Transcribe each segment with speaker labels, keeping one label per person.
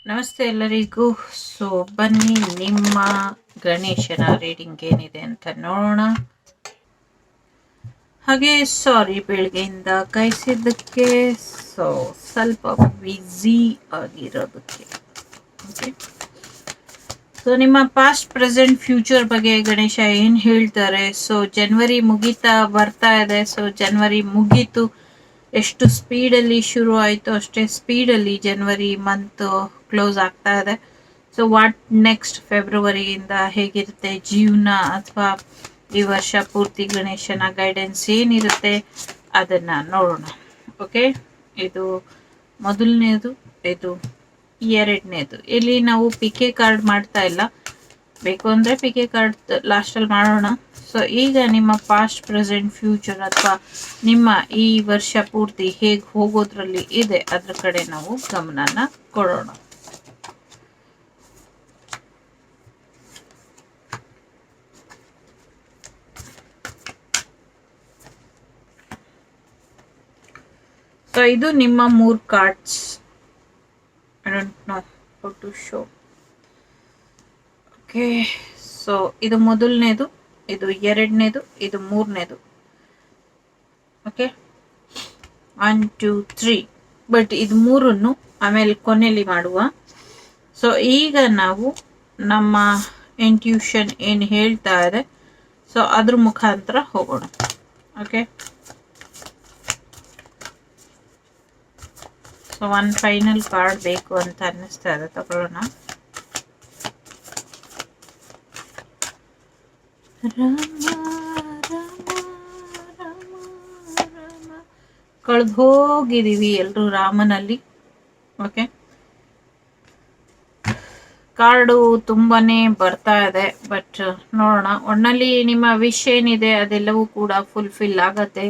Speaker 1: ನಮಸ್ತೆ ಎಲ್ಲರಿಗೂ. ಸೊ ಬನ್ನಿ ನಿಮ್ಮ ಗಣೇಶನ ರೀಡಿಂಗ್ ಏನಿದೆ ಅಂತ ನೋಡೋಣ. ಹಾಗೆ ಸಾರಿ ಬೆಳಗ್ಗೆಯಿಂದ ಕಾಯಿಸಿದ್ದಕ್ಕೆ. ಸೊ ಸ್ವಲ್ಪ ಬ್ಯುಸಿ ಆಗಿರೋದಕ್ಕೆ. ಓಕೆ, ಸೊ ನಿಮ್ಮ ಪಾಸ್ಟ್ ಪ್ರೆಸೆಂಟ್ ಫ್ಯೂಚರ್ ಬಗ್ಗೆ ಗಣೇಶ ಏನ್ ಹೇಳ್ತಾರೆ. ಸೊ ಜನವರಿ ಮುಗೀತಾ ಬರ್ತಾ ಇದೆ. ಸೊ ಜನವರಿ ಮುಗೀತು, ಎಷ್ಟು ಸ್ಪೀಡಲ್ಲಿ ಶುರು ಆಯಿತು ಅಷ್ಟೇ ಸ್ಪೀಡಲ್ಲಿ ಜನವರಿ ಮಂತ್ ಕ್ಲೋಸ್ ಆಗ್ತಾ ಇದೆ. ಸೊ ವಾಟ್ ನೆಕ್ಸ್ಟ್ ಫೆಬ್ರವರಿಯಿಂದ ಹೇಗಿರುತ್ತೆ ಜೀವನ, ಅಥವಾ ಈ ವರ್ಷ ಪೂರ್ತಿ ಗಣೇಶನ ಗೈಡೆನ್ಸ್ ಏನಿರುತ್ತೆ ಅದನ್ನ ನೋಡೋಣ. ಓಕೆ, ಇದು ಮೊದಲನೇದು, ಇದು ಎರಡನೇದು. ಇಲ್ಲಿ ನಾವು ಪಿಕೆ ಕಾರ್ಡ್ ಮಾಡ್ತಾ ಇಲ್ಲ, ಬೇಕು ಅಂದರೆ ಪಿಕೆ ಕಾರ್ಡ್ ಲಾಸ್ಟಲ್ಲಿ ಮಾಡೋಣ. ಸೊ ಈಗ ನಿಮ್ಮ ಪಾಸ್ಟ್ ಪ್ರೆಸೆಂಟ್ ಫ್ಯೂಚರ್ ಅಥವಾ ನಿಮ್ಮ ಈ ವರ್ಷ ಪೂರ್ತಿ ಹೇಗೆ ಹೋಗೋದ್ರಲ್ಲಿ ಇದೆ ಅದ್ರ ಕಡೆ ನಾವು ಗಮನನ ಕೊಡೋಣ. ಸೊ ಇದು ನಿಮ್ಮ 3 cards. I don't know how to show. Okay, so ಇದು ಮೊದಲನೇದು, ಇದು ಎರಡನೇದು, ಇದು ಮೂರನೇದು. ಓಕೆ, 1 2 3. ಬಟ್ ಇದು ಮೂರನ್ನು ಆಮೇಲೆ ಕೊನೆಯಲ್ಲಿ ಮಾಡುವ. ಸೊ ಈಗ ನಾವು ನಮ್ಮ ಇಂಟ್ಯೂಷನ್ ಏನು ಹೇಳ್ತಾ ಇದೆ ಸೊ ಅದ್ರ ಮುಖಾಂತರ ಹೋಗೋಣ. ಓಕೆ, ಸೊ ಒಂದು ಫೈನಲ್ ಕಾರ್ಡ್ ಬೇಕು ಅಂತ ಅನ್ನಿಸ್ತಾ ಇದೆ, ತಗೊಳ್ಳೋಣ. ಕಳೆದು ಹೋಗಿದೀವಿ ಎಲ್ರು ರಾಮನಲ್ಲಿ. ಓಕೆ, ಕಾರ್ಡು ತುಂಬಾನೇ ಬರ್ತಾ ಇದೆ, ಬಟ್ ನೋಡೋಣ. ಒಟ್ನಲ್ಲಿ ನಿಮ್ಮ ವಿಶ್ ಏನಿದೆ ಅದೆಲ್ಲವೂ ಕೂಡ ಫುಲ್ಫಿಲ್ ಆಗತ್ತೆ.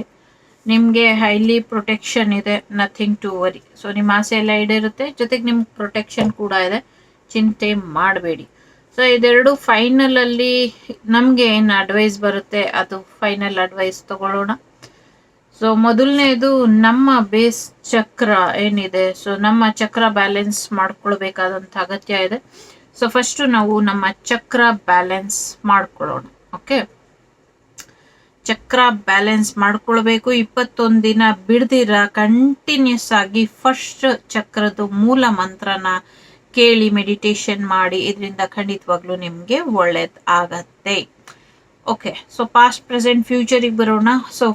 Speaker 1: ನಿಮಗೆ ಹೈಲಿ ಪ್ರೊಟೆಕ್ಷನ್ ಇದೆ, ನಥಿಂಗ್ ಟು ವರಿ. ಸೊ ನಿಮ್ಮ ಆಸೆ ಎಲ್ಲ ಈಡೇರುತ್ತೆ, ಜೊತೆಗೆ ನಿಮ್ಗೆ ಪ್ರೊಟೆಕ್ಷನ್ ಕೂಡ ಇದೆ, ಚಿಂತೆ ಮಾಡಬೇಡಿ. ಸೊ ಇದೆರಡು ಫೈನಲ್ ಅಲ್ಲಿ ನಮಗೆ ಏನು ಅಡ್ವೈಸ್ ಬರುತ್ತೆ ಅದು ಫೈನಲ್ ಅಡ್ವೈಸ್ ತಗೊಳ್ಳೋಣ. ಸೊ ಮೊದಲನೇದು ನಮ್ಮ ಬೇಸ್ ಚಕ್ರ ಏನಿದೆ, ಸೊ ನಮ್ಮ ಚಕ್ರ ಬ್ಯಾಲೆನ್ಸ್ ಮಾಡ್ಕೊಳ್ಬೇಕಾದಂಥ ಅಗತ್ಯ ಇದೆ. ಸೊ ಫಸ್ಟ್ ನಾವು ನಮ್ಮ ಚಕ್ರ ಬ್ಯಾಲೆನ್ಸ್ ಮಾಡ್ಕೊಳ್ಳೋಣ. ಓಕೆ, ಚಕ್ರ ಬ್ಯಾಲೆನ್ಸ್ ಮಾಡ್ಕೊಳ್ಬೇಕು. 21 ದಿನ ಬಿಡ್ದಿರ ಕಂಟಿನ್ಯೂಸ್ ಆಗಿ ಫಸ್ಟ್ ಚಕ್ರದ ಮೂಲ ಮಂತ್ರನ ಕೇಳಿ ಮೆಡಿಟೇಷನ್ ಮಾಡಿ, ಇದರಿಂದ ಖಂಡಿತವಾಗ್ಲೂ ನಿಮ್ಗೆ ಒಳ್ಳೇದ್ ಆಗತ್ತೆ. ಓಕೆ, ಸೊ ಪಾಸ್ಟ್ ಪ್ರೆಸೆಂಟ್ ಫ್ಯೂಚರಿಗೆ ಬರೋಣ. ಸೊ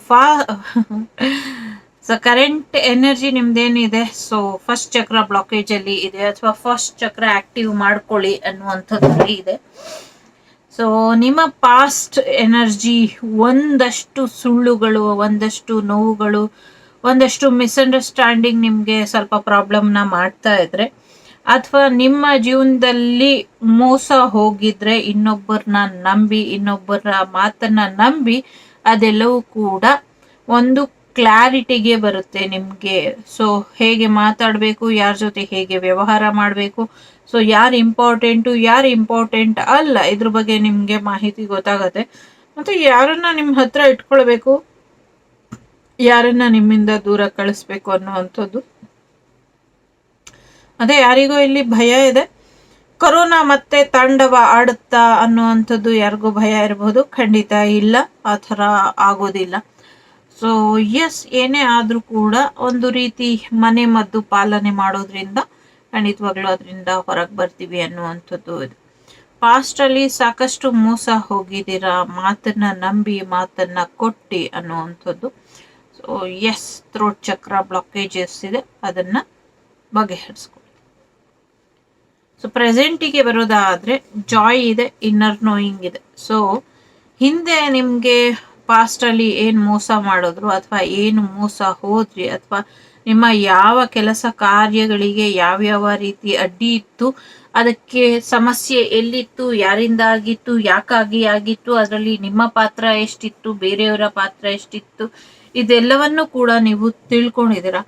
Speaker 1: ಕರೆಂಟ್ ಎನರ್ಜಿ ನಿಮ್ದೇನಿದೆ, ಸೊ ಫಸ್ಟ್ ಚಕ್ರ ಬ್ಲಾಕೇಜ್ ಅಲ್ಲಿ ಇದೆ, ಅಥವಾ ಫಸ್ಟ್ ಚಕ್ರ ಆಕ್ಟಿವ್ ಮಾಡ್ಕೊಳ್ಳಿ ಅನ್ನುವಂಥದ್ದು ಇದೆ. ಸೊ ನಿಮ್ಮ ಪಾಸ್ಟ್ ಎನರ್ಜಿ ಒಂದಷ್ಟು ಸುಳ್ಳುಗಳು, ಒಂದಷ್ಟು ನೋವುಗಳು, ಒಂದಷ್ಟು ಮಿಸ್ಅಂಡರ್ಸ್ಟ್ಯಾಂಡಿಂಗ್ ನಿಮಗೆ ಸ್ವಲ್ಪ ಪ್ರಾಬ್ಲಮ್ನ ಮಾಡ್ತಾ ಇದ್ರೆ, ಅಥವಾ ನಿಮ್ಮ ಜೀವನದಲ್ಲಿ ಮೋಸ ಹೋಗಿದ್ರೆ, ಇನ್ನೊಬ್ಬರನ್ನ ನಂಬಿ, ಇನ್ನೊಬ್ಬರ ಮಾತನ್ನ ನಂಬಿ, ಅದೆಲ್ಲವೂ ಕೂಡ ಒಂದು ಕ್ಲಾರಿಟಿಗೆ ಬರುತ್ತೆ ನಿಮಗೆ. ಸೊ ಹೇಗೆ ಮಾತಾಡಬೇಕು, ಯಾರ ಜೊತೆ ಹೇಗೆ ವ್ಯವಹಾರ ಮಾಡಬೇಕು, ಸೊ ಯಾರು ಇಂಪಾರ್ಟೆಂಟು ಯಾರು ಇಂಪಾರ್ಟೆಂಟ್ ಅಲ್ಲ, ಇದ್ರ ಬಗ್ಗೆ ನಿಮಗೆ ಮಾಹಿತಿ ಗೊತ್ತಾಗತ್ತೆ. ಮತ್ತು ಯಾರನ್ನ ನಿಮ್ಮ ಹತ್ರ ಇಟ್ಕೊಳ್ಬೇಕು, ಯಾರನ್ನ ನಿಮ್ಮಿಂದ ದೂರ ಕಳಿಸ್ಬೇಕು ಅನ್ನುವಂಥದ್ದು. ಅದೇ ಯಾರಿಗೋ ಇಲ್ಲಿ ಭಯ ಇದೆ, ಕೊರೋನಾ ಮತ್ತೆ ತಾಂಡವ ಆಡುತ್ತಾ ಅನ್ನುವಂಥದ್ದು ಯಾರಿಗೂ ಭಯ ಇರಬಹುದು. ಖಂಡಿತ ಇಲ್ಲ, ಆ ಥರ ಆಗೋದಿಲ್ಲ. ಸೊ ಎಸ್, ಏನೇ ಆದರೂ ಕೂಡ ಒಂದು ರೀತಿ ಮನೆ ಮದ್ದು ಪಾಲನೆ ಮಾಡೋದ್ರಿಂದ ಖಂಡಿತವಾಗ್ಲೂ ಅದರಿಂದ ಹೊರಗೆ ಬರ್ತೀವಿ ಅನ್ನುವಂಥದ್ದು ಇದೆ. ಪಾಸ್ಟಲ್ಲಿ ಸಾಕಷ್ಟು ಮೋಸ ಹೋಗಿದ್ದೀರಾ, ಮಾತನ್ನ ನಂಬಿ ಮಾತನ್ನ ಕೊಟ್ಟಿ ಅನ್ನುವಂಥದ್ದು. ಸೊ ಎಸ್, ಥ್ರೋಟ್ ಚಕ್ರ ಬ್ಲಾಕೇಜಸ್ ಇದೆ, ಅದನ್ನ ಬಗೆಹರಿಸ್ಕೊಳ್ಳಿ. ಸೊ ಪ್ರೆಸೆಂಟಿಗೆ ಬರೋದಾದ್ರೆ ಜಾಯ್ ಇದೆ, ಇನ್ನರ್ ನೋಯಿಂಗ್ ಇದೆ. ಸೊ ಹಿಂದೆ ನಿಮಗೆ ಪಾಸ್ಟಲ್ಲಿ ಏನು ಮೋಸ ಮಾಡಿದ್ರು, ಅಥವಾ ಏನು ಮೋಸ ಹೋದ್ರಿ, ಅಥವಾ ನಿಮ್ಮ ಯಾವ ಕೆಲಸ ಕಾರ್ಯಗಳಿಗೆ ಯಾವ್ಯಾವ ರೀತಿ ಅಡ್ಡಿ ಇತ್ತು, ಅದಕ್ಕೆ ಸಮಸ್ಯೆ ಎಲ್ಲಿತ್ತು, ಯಾರಿಂದ ಆಗಿತ್ತು, ಯಾಕಾಗಿ ಆಗಿತ್ತು, ಅದರಲ್ಲಿ ನಿಮ್ಮ ಪಾತ್ರ ಎಷ್ಟಿತ್ತು, ಬೇರೆಯವರ ಪಾತ್ರ ಎಷ್ಟಿತ್ತು, ಇದೆಲ್ಲವನ್ನು ಕೂಡ ನೀವು ತಿಳ್ಕೊಂಡಿದ್ದೀರಾ.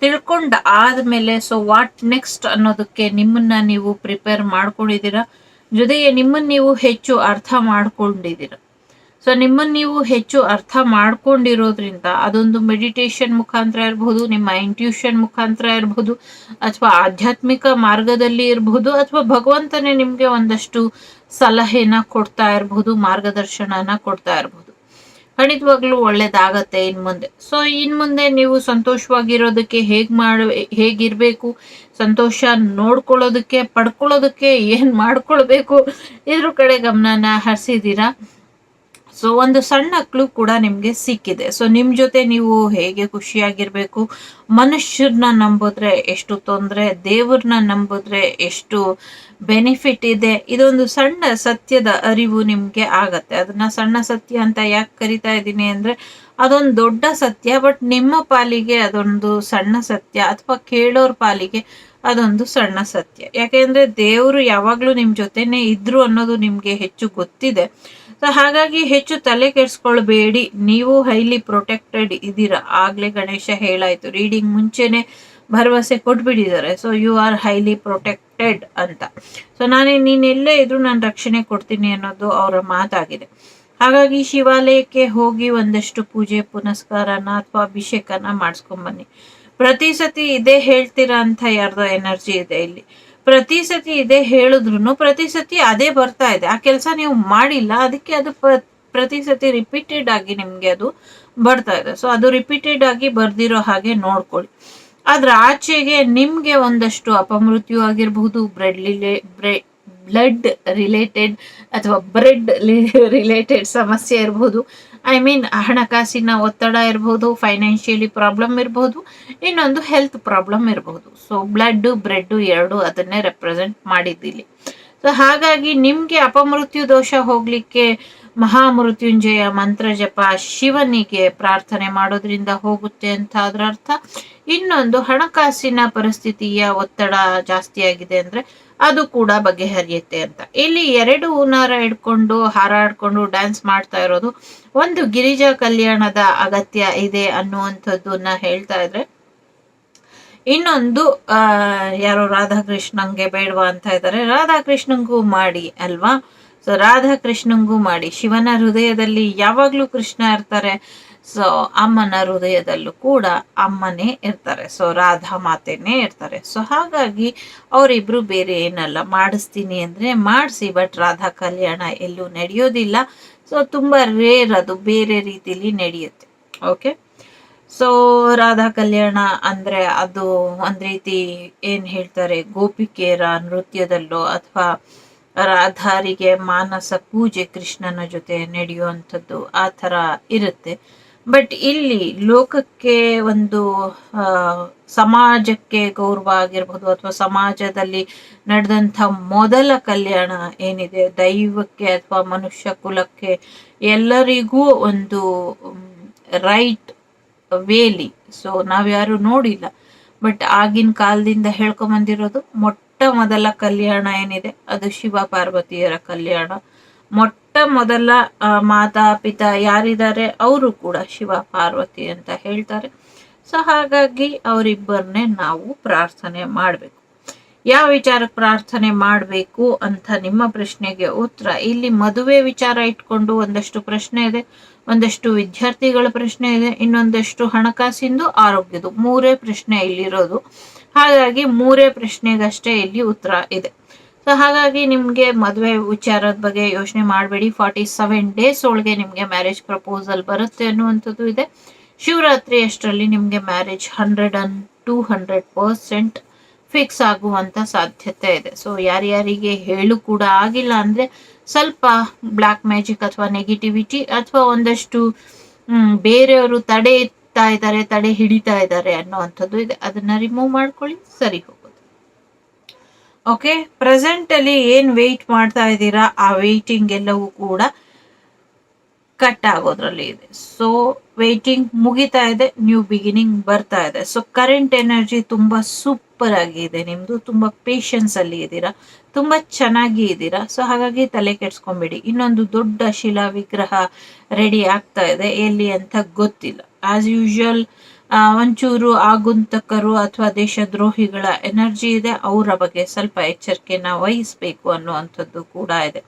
Speaker 1: ತಿಳ್ಕೊಂಡ ಆದ್ಮೇಲೆ ಸೊ ವಾಟ್ ನೆಕ್ಸ್ಟ್ ಅನ್ನೋದಕ್ಕೆ ನಿಮ್ಮನ್ನ ನೀವು ಪ್ರಿಪೇರ್ ಮಾಡ್ಕೊಂಡಿದ್ದೀರಾ, ಜೊತೆಗೆ ನಿಮ್ಮನ್ನ ನೀವು ಹೆಚ್ಚು ಅರ್ಥ ಮಾಡ್ಕೊಂಡಿದ್ದೀರಾ. ಸೊ ನಿಮ್ಮನ್ನು ನೀವು ಹೆಚ್ಚು ಅರ್ಥ ಮಾಡ್ಕೊಂಡಿರೋದ್ರಿಂದ ಅದೊಂದು ಮೆಡಿಟೇಷನ್ ಮುಖಾಂತರ ಇರಬಹುದು, ನಿಮ್ಮ ಇಂಟ್ಯೂಷನ್ ಮುಖಾಂತರ ಇರಬಹುದು, ಅಥವಾ ಆಧ್ಯಾತ್ಮಿಕ ಮಾರ್ಗದಲ್ಲಿ ಇರಬಹುದು, ಅಥವಾ ಭಗವಂತನೇ ನಿಮ್ಗೆ ಒಂದಷ್ಟು ಸಲಹೆನ ಕೊಡ್ತಾ ಇರಬಹುದು, ಮಾರ್ಗದರ್ಶನನ ಕೊಡ್ತಾ ಇರಬಹುದು. ಖಂಡಿತವಾಗ್ಲೂ ಒಳ್ಳೇದಾಗತ್ತೆ ಮುಂದೆ. ಸೊ ಮುಂದೆ ನೀವು ಸಂತೋಷವಾಗಿರೋದಕ್ಕೆ ಹೇಗಿರ್ಬೇಕು, ಸಂತೋಷ ನೋಡ್ಕೊಳ್ಳೋದಕ್ಕೆ, ಪಡ್ಕೊಳ್ಳೋದಕ್ಕೆ ಏನ್ ಮಾಡ್ಕೊಳ್ಬೇಕು, ಇದ್ರ ಕಡೆ ಗಮನನ ಹರಿಸಿದೀರಾ. ಸೊ ಒಂದು ಸಣ್ಣ ಕ್ಲೂ ಕೂಡ ನಿಮ್ಗೆ ಸಿಕ್ಕಿದೆ. ಸೊ ನಿಮ್ ಜೊತೆ ನೀವು ಹೇಗೆ ಖುಷಿಯಾಗಿರ್ಬೇಕು, ಮನುಷ್ಯರನ್ನ ನಂಬಿದ್ರೆ ಎಷ್ಟು ತೊಂದರೆ, ದೇವ್ರನ್ನ ನಂಬಿದ್ರೆ ಎಷ್ಟು ಬೆನಿಫಿಟ್ ಇದೆ, ಇದೊಂದು ಸಣ್ಣ ಸತ್ಯದ ಅರಿವು ನಿಮ್ಗೆ ಆಗತ್ತೆ. ಅದನ್ನ ಸಣ್ಣ ಸತ್ಯ ಅಂತ ಯಾಕೆ ಕರಿತಾ ಇದ್ದೀನಿ ಅಂದ್ರೆ, ಅದೊಂದು ದೊಡ್ಡ ಸತ್ಯ, ಬಟ್ ನಿಮ್ಮ ಪಾಲಿಗೆ ಅದೊಂದು ಸಣ್ಣ ಸತ್ಯ, ಅಥವಾ ಕೇಳೋರ್ ಪಾಲಿಗೆ ಅದೊಂದು ಸಣ್ಣ ಸತ್ಯ. ಯಾಕೆಂದ್ರೆ ದೇವರು ಯಾವಾಗ್ಲೂ ನಿಮ್ ಜೊತೆನೆ ಇದ್ರು ಅನ್ನೋದು ನಿಮ್ಗೆ ಹೆಚ್ಚು ಗೊತ್ತಿದೆ. ಸೊ ಹಾಗಾಗಿ ಹೆಚ್ಚು ತಲೆ ಕೆಡ್ಸ್ಕೊಳ್ಬೇಡಿ, ನೀವು ಹೈಲಿ ಪ್ರೊಟೆಕ್ಟೆಡ್ ಇದ್ದೀರಾ. ಆಗ್ಲೇ ಗಣೇಶ ಹೇಳಾಯ್ತು, ರೀಡಿಂಗ್ ಮುಂಚೆನೆ ಭರವಸೆ ಕೊಟ್ಬಿಟ್ಟಿದ್ದಾರೆ. So you are highly protected ಅಂತ. ಸೊ ನೀನ್ ಎಲ್ಲೇ ಇದ್ರು ನಾನು ರಕ್ಷಣೆ ಕೊಡ್ತೀನಿ ಅನ್ನೋದು ಅವರ ಮಾತಾಗಿದೆ. ಹಾಗಾಗಿ ಶಿವಾಲಯಕ್ಕೆ ಹೋಗಿ ಒಂದಷ್ಟು ಪೂಜೆ ಪುನಸ್ಕಾರನ ಅಥವಾ ಅಭಿಷೇಕನ ಮಾಡಿಸ್ಕೊಂಬನ್ನಿ. ಪ್ರತಿ ಸತಿ ಇದೇ ಹೇಳ್ತೀರಾ ಅಂತ ಯಾರ್ದೋ ಎನರ್ಜಿ ಇದೆ ಇಲ್ಲಿ. ಪ್ರತಿ ಸತಿ ಇದೇ ಹೇಳಿದ್ರು ಪ್ರತಿ ಸತಿ ಅದೇ ಬರ್ತಾ ಇದೆ. ಆ ಕೆಲಸ ನೀವು ಮಾಡಿಲ್ಲ, ಅದಕ್ಕೆ ಅದು ಪ್ರತಿ ಸತಿ ರಿಪೀಟೆಡ್ ಆಗಿ ನಿಮ್ಗೆ ಅದು ಬರ್ತಾ ಇದೆ. ಸೊ ಅದು ರಿಪೀಟೆಡ್ ಆಗಿ ಬರ್ದಿರೋ ಹಾಗೆ ನೋಡ್ಕೊಳ್ಳಿ. ಅದ್ರ ಆಚೆಗೆ ನಿಮ್ಗೆ ಒಂದಷ್ಟು ಅಪಮೃತ್ಯು ಆಗಿರಬಹುದು, ಬ್ಲಡ್ ರಿಲೇಟೆಡ್ ಅಥವಾ ಬ್ರೆಡ್ ರಿಲೇಟೆಡ್ ಸಮಸ್ಯೆ ಇರಬಹುದು, ಐ ಮೀನ್ ಹಣಕಾಸಿನ ಒತ್ತಡ ಇರಬಹುದು, ಫೈನಾನ್ಷಿಯಲಿ ಪ್ರಾಬ್ಲಮ್ ಇರಬಹುದು, ಇನ್ನೊಂದು ಹೆಲ್ತ್ ಪ್ರಾಬ್ಲಮ್ ಇರಬಹುದು. ಸೊ ಬ್ರೆಡ್ ಎರಡು ಅದನ್ನೇ ರೆಪ್ರೆಸೆಂಟ್ ಮಾಡಿದ್ದಿಲ್ಲಿ. ಸೊ ಹಾಗಾಗಿ ನಿಮ್ಗೆ ಅಪಮೃತ್ಯು ದೋಷ ಹೋಗ್ಲಿಕ್ಕೆ ಮಹಾಮೃತ್ಯುಂಜಯ ಮಂತ್ರ ಜಪ, ಶಿವನಿಗೆ ಪ್ರಾರ್ಥನೆ ಮಾಡೋದ್ರಿಂದ ಹೋಗುತ್ತೆ ಅಂತ ಅದರ ಅರ್ಥ. ಇನ್ನೊಂದು ಹಣಕಾಸಿನ ಪರಿಸ್ಥಿತಿಯ ಒತ್ತಡ ಜಾಸ್ತಿ ಆಗಿದೆ ಅಂದ್ರೆ ಅದು ಕೂಡ ಬಗೆಹರಿಯುತ್ತೆ ಅಂತ. ಇಲ್ಲಿ 2 ಹೂನಾರ ಇಟ್ಕೊಂಡು ಹಾರಾಡ್ಕೊಂಡು ಡ್ಯಾನ್ಸ್ ಮಾಡ್ತಾ ಇರೋದು ಒಂದು ಗಿರಿಜಾ ಕಲ್ಯಾಣದ ಅಗತ್ಯ ಇದೆ ಅನ್ನುವಂಥದ್ದನ್ನ ಹೇಳ್ತಾ ಇದ್ರೆ, ಇನ್ನೊಂದು ಯಾರೋ ರಾಧಾಕೃಷ್ಣಂಗೆ ಬೇಡವಾ ಅಂತ ಇದ್ದಾರೆ. ರಾಧಾಕೃಷ್ಣಂಗೂ ಮಾಡಿ ಅಲ್ವಾ. ಸೊ ರಾಧಾಕೃಷ್ಣಂಗೂ ಮಾಡಿ. ಶಿವನ ಹೃದಯದಲ್ಲಿ ಯಾವಾಗ್ಲೂ ಕೃಷ್ಣ ಇರ್ತಾರೆ. ಸೊ ಅಮ್ಮನ ಹೃದಯದಲ್ಲೂ ಕೂಡ ಅಮ್ಮನೇ ಇರ್ತಾರೆ. ಸೊ ರಾಧಾ ಮಾತೆನೇ ಇರ್ತಾರೆ. ಸೊ ಹಾಗಾಗಿ ಅವರಿಬ್ರು ಬೇರೆ ಏನಲ್ಲ. ಮಾಡಿಸ್ತೀನಿ ಅಂದ್ರೆ ಮಾಡಿಸಿ, ಬಟ್ ರಾಧಾ ಕಲ್ಯಾಣ ಎಲ್ಲೂ ನಡೆಯೋದಿಲ್ಲ. ಸೊ ತುಂಬಾ ರೇರ್, ಅದು ಬೇರೆ ರೀತಿಲಿ ನಡೆಯುತ್ತೆ. ಓಕೆ. ಸೊ ರಾಧಾ ಕಲ್ಯಾಣ ಅಂದ್ರೆ ಅದು ಒಂದ್ ರೀತಿ ಏನ್ ಹೇಳ್ತಾರೆ, ಗೋಪಿಕೆಯರ ನೃತ್ಯದಲ್ಲೋ ಅಥವಾ ರಾಧಾರಿಗೆ ಮಾನಸ ಪೂಜೆ ಕೃಷ್ಣನ ಜೊತೆ ನಡೆಯುವಂಥದ್ದು ಆ ಥರ ಇರುತ್ತೆ. ಬಟ್ ಇಲ್ಲಿ ಲೋಕಕ್ಕೆ ಒಂದು ಸಮಾಜಕ್ಕೆ ಗೌರವ ಆಗಿರ್ಬೋದು, ಅಥವಾ ಸಮಾಜದಲ್ಲಿ ನಡೆದಂಥ ಮೊದಲ ಕಲ್ಯಾಣ ಏನಿದೆ, ದೈವಕ್ಕೆ ಅಥವಾ ಮನುಷ್ಯ ಕುಲಕ್ಕೆ ಎಲ್ಲರಿಗೂ ಒಂದು ರೈಟ್ ವೇಲಿ. ಸೊ ನಾವ್ಯಾರು ನೋಡಿಲ್ಲ, ಬಟ್ ಆಗಿನ ಕಾಲದಿಂದ ಹೇಳ್ಕೊಂಬಂದಿರೋದು ಮೊಟ್ಟ ಮೊದಲ ಕಲ್ಯಾಣ ಏನಿದೆ ಅದು ಶಿವ ಪಾರ್ವತಿಯರ ಕಲ್ಯಾಣ. ಮೊಟ್ಟ ಮೊದಲ ಮಾತಾ ಪಿತಾ ಯಾರಿದ್ದಾರೆ ಅವರು ಕೂಡ ಶಿವ ಪಾರ್ವತಿ ಅಂತ ಹೇಳ್ತಾರೆ. ಸೊ ಹಾಗಾಗಿ ಅವರಿಬ್ಬರನ್ನೇ ನಾವು ಪ್ರಾರ್ಥನೆ ಮಾಡಬೇಕು. ಯಾವ ವಿಚಾರಕ್ಕೆ ಪ್ರಾರ್ಥನೆ ಮಾಡಬೇಕು ಅಂತ ನಿಮ್ಮ ಪ್ರಶ್ನೆಗೆ ಉತ್ತರ, ಇಲ್ಲಿ ಮದುವೆ ವಿಚಾರ ಇಟ್ಕೊಂಡು ಒಂದಷ್ಟು ಪ್ರಶ್ನೆ ಇದೆ, ಒಂದಷ್ಟು ವಿದ್ಯಾರ್ಥಿಗಳ ಪ್ರಶ್ನೆ ಇದೆ, ಇನ್ನೊಂದಷ್ಟು ಹಣಕಾಸಿಂದು, ಆರೋಗ್ಯದು, 3 ಪ್ರಶ್ನೆ ಇಲ್ಲಿರೋದು. ಹಾಗಾಗಿ 3 ಪ್ರಶ್ನೆಗಷ್ಟೇ ಇಲ್ಲಿ ಉತ್ತರ ಇದೆ. ಸೊ ಹಾಗಾಗಿ ನಿಮ್ಗೆ ಮದುವೆ ವಿಚಾರದ ಬಗ್ಗೆ ಯೋಚನೆ ಮಾಡಬೇಡಿ. 47 ಡೇಸ್ ಒಳಗೆ ನಿಮ್ಗೆ ಮ್ಯಾರೇಜ್ ಪ್ರಪೋಸಲ್ ಬರುತ್ತೆ ಅನ್ನುವಂಥದ್ದು ಇದೆ. ಶಿವರಾತ್ರಿ ಅಷ್ಟರಲ್ಲಿ ನಿಮ್ಗೆ ಮ್ಯಾರೇಜ್ 100% ಫಿಕ್ಸ್ ಆಗುವಂತ ಸಾಧ್ಯತೆ ಇದೆ. ಸೊ ಯಾರ್ಯಾರಿಗೆ ಹೇಳು ಕೂಡ ಆಗಿಲ್ಲ ಅಂದ್ರೆ ಸ್ವಲ್ಪ ಬ್ಲ್ಯಾಕ್ ಮ್ಯಾಜಿಕ್ ಅಥವಾ ನೆಗೆಟಿವಿಟಿ ಅಥವಾ ಒಂದಷ್ಟು ಬೇರೆಯವರು ತಡೆ ಹಿಡಿತಾ ಇದ್ದಾರೆ ಅನ್ನುವಂಥದ್ದು ಇದೆ. ಅದನ್ನ ರಿಮೂವ್ ಮಾಡ್ಕೊಳ್ಳಿ, ಸರಿ ಹೋಗೋದು. ಓಕೆ. ಪ್ರೆಸೆಂಟ್ ಅಲ್ಲಿ ಏನ್ ವೆಯ್ಟ್ ಮಾಡ್ತಾ ಇದ್ದೀರಾ, ಆ ವೆಯ್ಟಿಂಗ್ ಎಲ್ಲವೂ ಕೂಡ ಕಟ್ ಆಗೋದ್ರಲ್ಲಿ ಇದೆ. ಸೊ ವೇಟಿಂಗ್ ಮುಗಿತಾ ಇದೆ, ನ್ಯೂ ಬಿಗಿನಿಂಗ್ ಬರ್ತಾ ಇದೆ. ಸೊ ಕರೆಂಟ್ ಎನರ್ಜಿ ತುಂಬಾ ಸೂಪರ್ ಆಗಿ ಇದೆ ನಿಮ್ದು. ತುಂಬಾ ಪೇಷನ್ಸ್ ಅಲ್ಲಿ ಇದ್ದೀರಾ, ತುಂಬಾ ಚೆನ್ನಾಗಿ ಇದ್ದೀರಾ. ಸೊ ಹಾಗಾಗಿ ತಲೆ ಕೆಡ್ಸ್ಕೊಂಬೇಡಿ. ಇನ್ನೊಂದು ದೊಡ್ಡ ಶಿಲಾ ವಿಗ್ರಹ ರೆಡಿ ಆಗ್ತಾ ಇದೆ, ಎಲ್ಲಿ ಅಂತ ಗೊತ್ತಿಲ್ಲ. ಆಸ್ ಯೂಶುವಲ್ ಒಂಚೂರು ಆಗುಂತಕರು ಅಥವಾ ದೇಶದ್ರೋಹಿಗಳ ಎನರ್ಜಿ ಇದೆ, ಅವರ ಬಗ್ಗೆ ಸ್ವಲ್ಪ ಎಚ್ಚರಿಕೆನ ವಹಿಸ್ಬೇಕು ಅನ್ನುವಂಥದ್ದು ಕೂಡ ಇದೆ.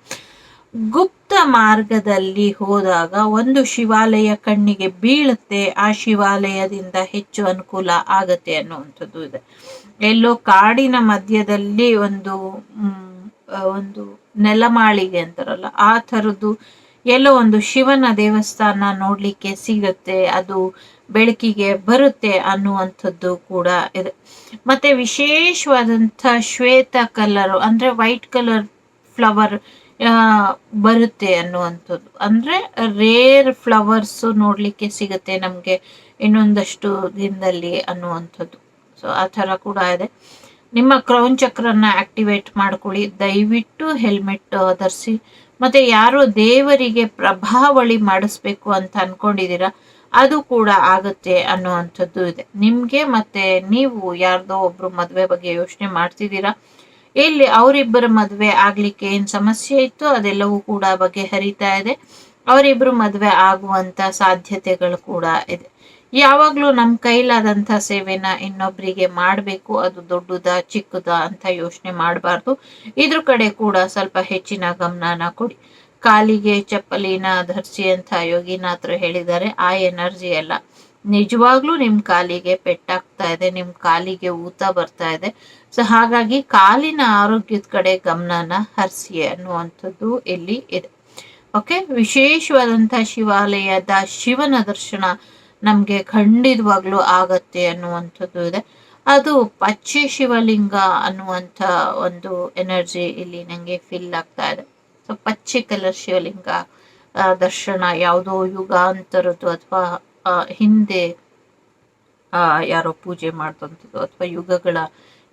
Speaker 1: ಗುಪ್ತ ಮಾರ್ಗದಲ್ಲಿ ಹೋದಾಗ ಒಂದು ಶಿವಾಲಯ ಕಣ್ಣಿಗೆ ಬೀಳುತ್ತೆ, ಆ ಶಿವಾಲಯದಿಂದ ಹೆಚ್ಚು ಅನುಕೂಲ ಆಗತ್ತೆ ಅನ್ನುವಂಥದ್ದು ಇದೆ. ಎಲ್ಲೋ ಕಾಡಿನ ಮಧ್ಯದಲ್ಲಿ ಒಂದು ನೆಲಮಾಳಿಗೆ ಅಂತಾರಲ್ಲ ಆ ಥರದ್ದು ಎಲ್ಲೋ ಒಂದು ಶಿವನ ದೇವಸ್ಥಾನ ನೋಡ್ಲಿಕ್ಕೆ ಸಿಗತ್ತೆ, ಅದು ಬೆಳಕಿಗೆ ಬರುತ್ತೆ ಅನ್ನುವಂಥದ್ದು ಕೂಡ ಇದೆ. ಮತ್ತೆ ವಿಶೇಷವಾದಂಥ ಶ್ವೇತ ಕಲರ್ ಅಂದ್ರೆ ವೈಟ್ ಕಲರ್ ಫ್ಲವರ್ ಬರುತ್ತೆ ಅನ್ನುವಂಥದ್ದು, ಅಂದ್ರೆ ರೇರ್ ಫ್ಲವರ್ಸ್ ನೋಡ್ಲಿಕ್ಕೆ ಸಿಗುತ್ತೆ ನಮ್ಗೆ ಇನ್ನೊಂದಷ್ಟು ದಿನದಲ್ಲಿ ಅನ್ನುವಂಥದ್ದು. ಸೊ ಆ ಥರ ಕೂಡ ಇದೆ. ನಿಮ್ಮ ಕ್ರೌನ್ ಚಕ್ರನ ಆಕ್ಟಿವೇಟ್ ಮಾಡ್ಕೊಳ್ಳಿ, ದಯವಿಟ್ಟು ಹೆಲ್ಮೆಟ್ ಧರಿಸಿ. ಮತ್ತೆ ಯಾರೋ ದೇವರಿಗೆ ಪ್ರಭಾವಳಿ ಮಾಡಿಸ್ಬೇಕು ಅಂತ ಅನ್ಕೊಂಡಿದೀರಾ, ಅದು ಕೂಡ ಆಗುತ್ತೆ ಅನ್ನುವಂಥದ್ದು ಇದೆ ನಿಮ್ಗೆ. ಮತ್ತೆ ನೀವು ಯಾರ್ದೋ ಒಬ್ರು ಮದ್ವೆ ಬಗ್ಗೆ ಯೋಚನೆ ಮಾಡ್ತಿದ್ದೀರಾ, ಇಲ್ಲಿ ಅವರಿಬ್ಬರ ಮದ್ವೆ ಆಗ್ಲಿಕ್ಕೆ ಏನ್ ಸಮಸ್ಯೆ ಇತ್ತು ಅದೆಲ್ಲವೂ ಕೂಡ ಬಗೆಹರಿತಾ ಇದೆ. ಅವರಿಬ್ರು ಮದ್ವೆ ಆಗುವಂತ ಸಾಧ್ಯತೆಗಳು ಕೂಡ ಇದೆ. ಯಾವಾಗ್ಲೂ ನಮ್ ಕೈಲಾದಂತ ಸೇವೆನ ಇನ್ನೊಬ್ರಿಗೆ ಮಾಡ್ಬೇಕು, ಅದು ದೊಡ್ಡದ ಚಿಕ್ಕದ ಅಂತ ಯೋಚನೆ ಮಾಡಬಾರ್ದು. ಇದ್ರ ಕಡೆ ಕೂಡ ಸ್ವಲ್ಪ ಹೆಚ್ಚಿನ ಗಮನನ ಕೊಡಿ. ಕಾಲಿಗೆ ಚಪ್ಪಲಿನ ಧರಿಸಿ ಅಂತ ಯೋಗಿನಾಥರು ಹೇಳಿದ್ದಾರೆ. ಆ ಎನರ್ಜಿ ಎಲ್ಲ ನಿಜವಾಗ್ಲೂ ನಿಮ್ ಕಾಲಿಗೆ ಪೆಟ್ಟಾಗ್ತಾ ಇದೆ, ನಿಮ್ ಕಾಲಿಗೆ ಊತ ಬರ್ತಾ ಇದೆ. ಸೊ ಹಾಗಾಗಿ ಕಾಲಿನ ಆರೋಗ್ಯದ ಕಡೆ ಗಮನನ ಹರಿಸಿ ಅನ್ನುವಂಥದ್ದು ಇಲ್ಲಿ ಇದೆ. ಓಕೆ, ವಿಶೇಷವಾದಂತಹ ಶಿವಾಲಯದ ಶಿವನ ದರ್ಶನ ನಮ್ಗೆ ಖಂಡಿತವಾಗ್ಲೂ ಆಗತ್ತೆ ಅನ್ನುವಂಥದ್ದು ಇದೆ. ಅದು ಪಚ್ಚೆ ಶಿವಲಿಂಗ ಅನ್ನುವಂಥ ಒಂದು ಎನರ್ಜಿ ಇಲ್ಲಿ ನಂಗೆ ಫೀಲ್ ಆಗ್ತಾ ಇದೆ. ಸೊ ಪಚ್ಚೆ ಕಲರ್ ಶಿವಲಿಂಗ ದರ್ಶನ ಯಾವುದೋ ಯುಗಾಂತರದ್ದು ಅಥವಾ ಹಿಂದೆ ಯಾರೋ ಪೂಜೆ ಮಾಡಿದಂಥದ್ದು ಅಥವಾ ಯುಗಗಳ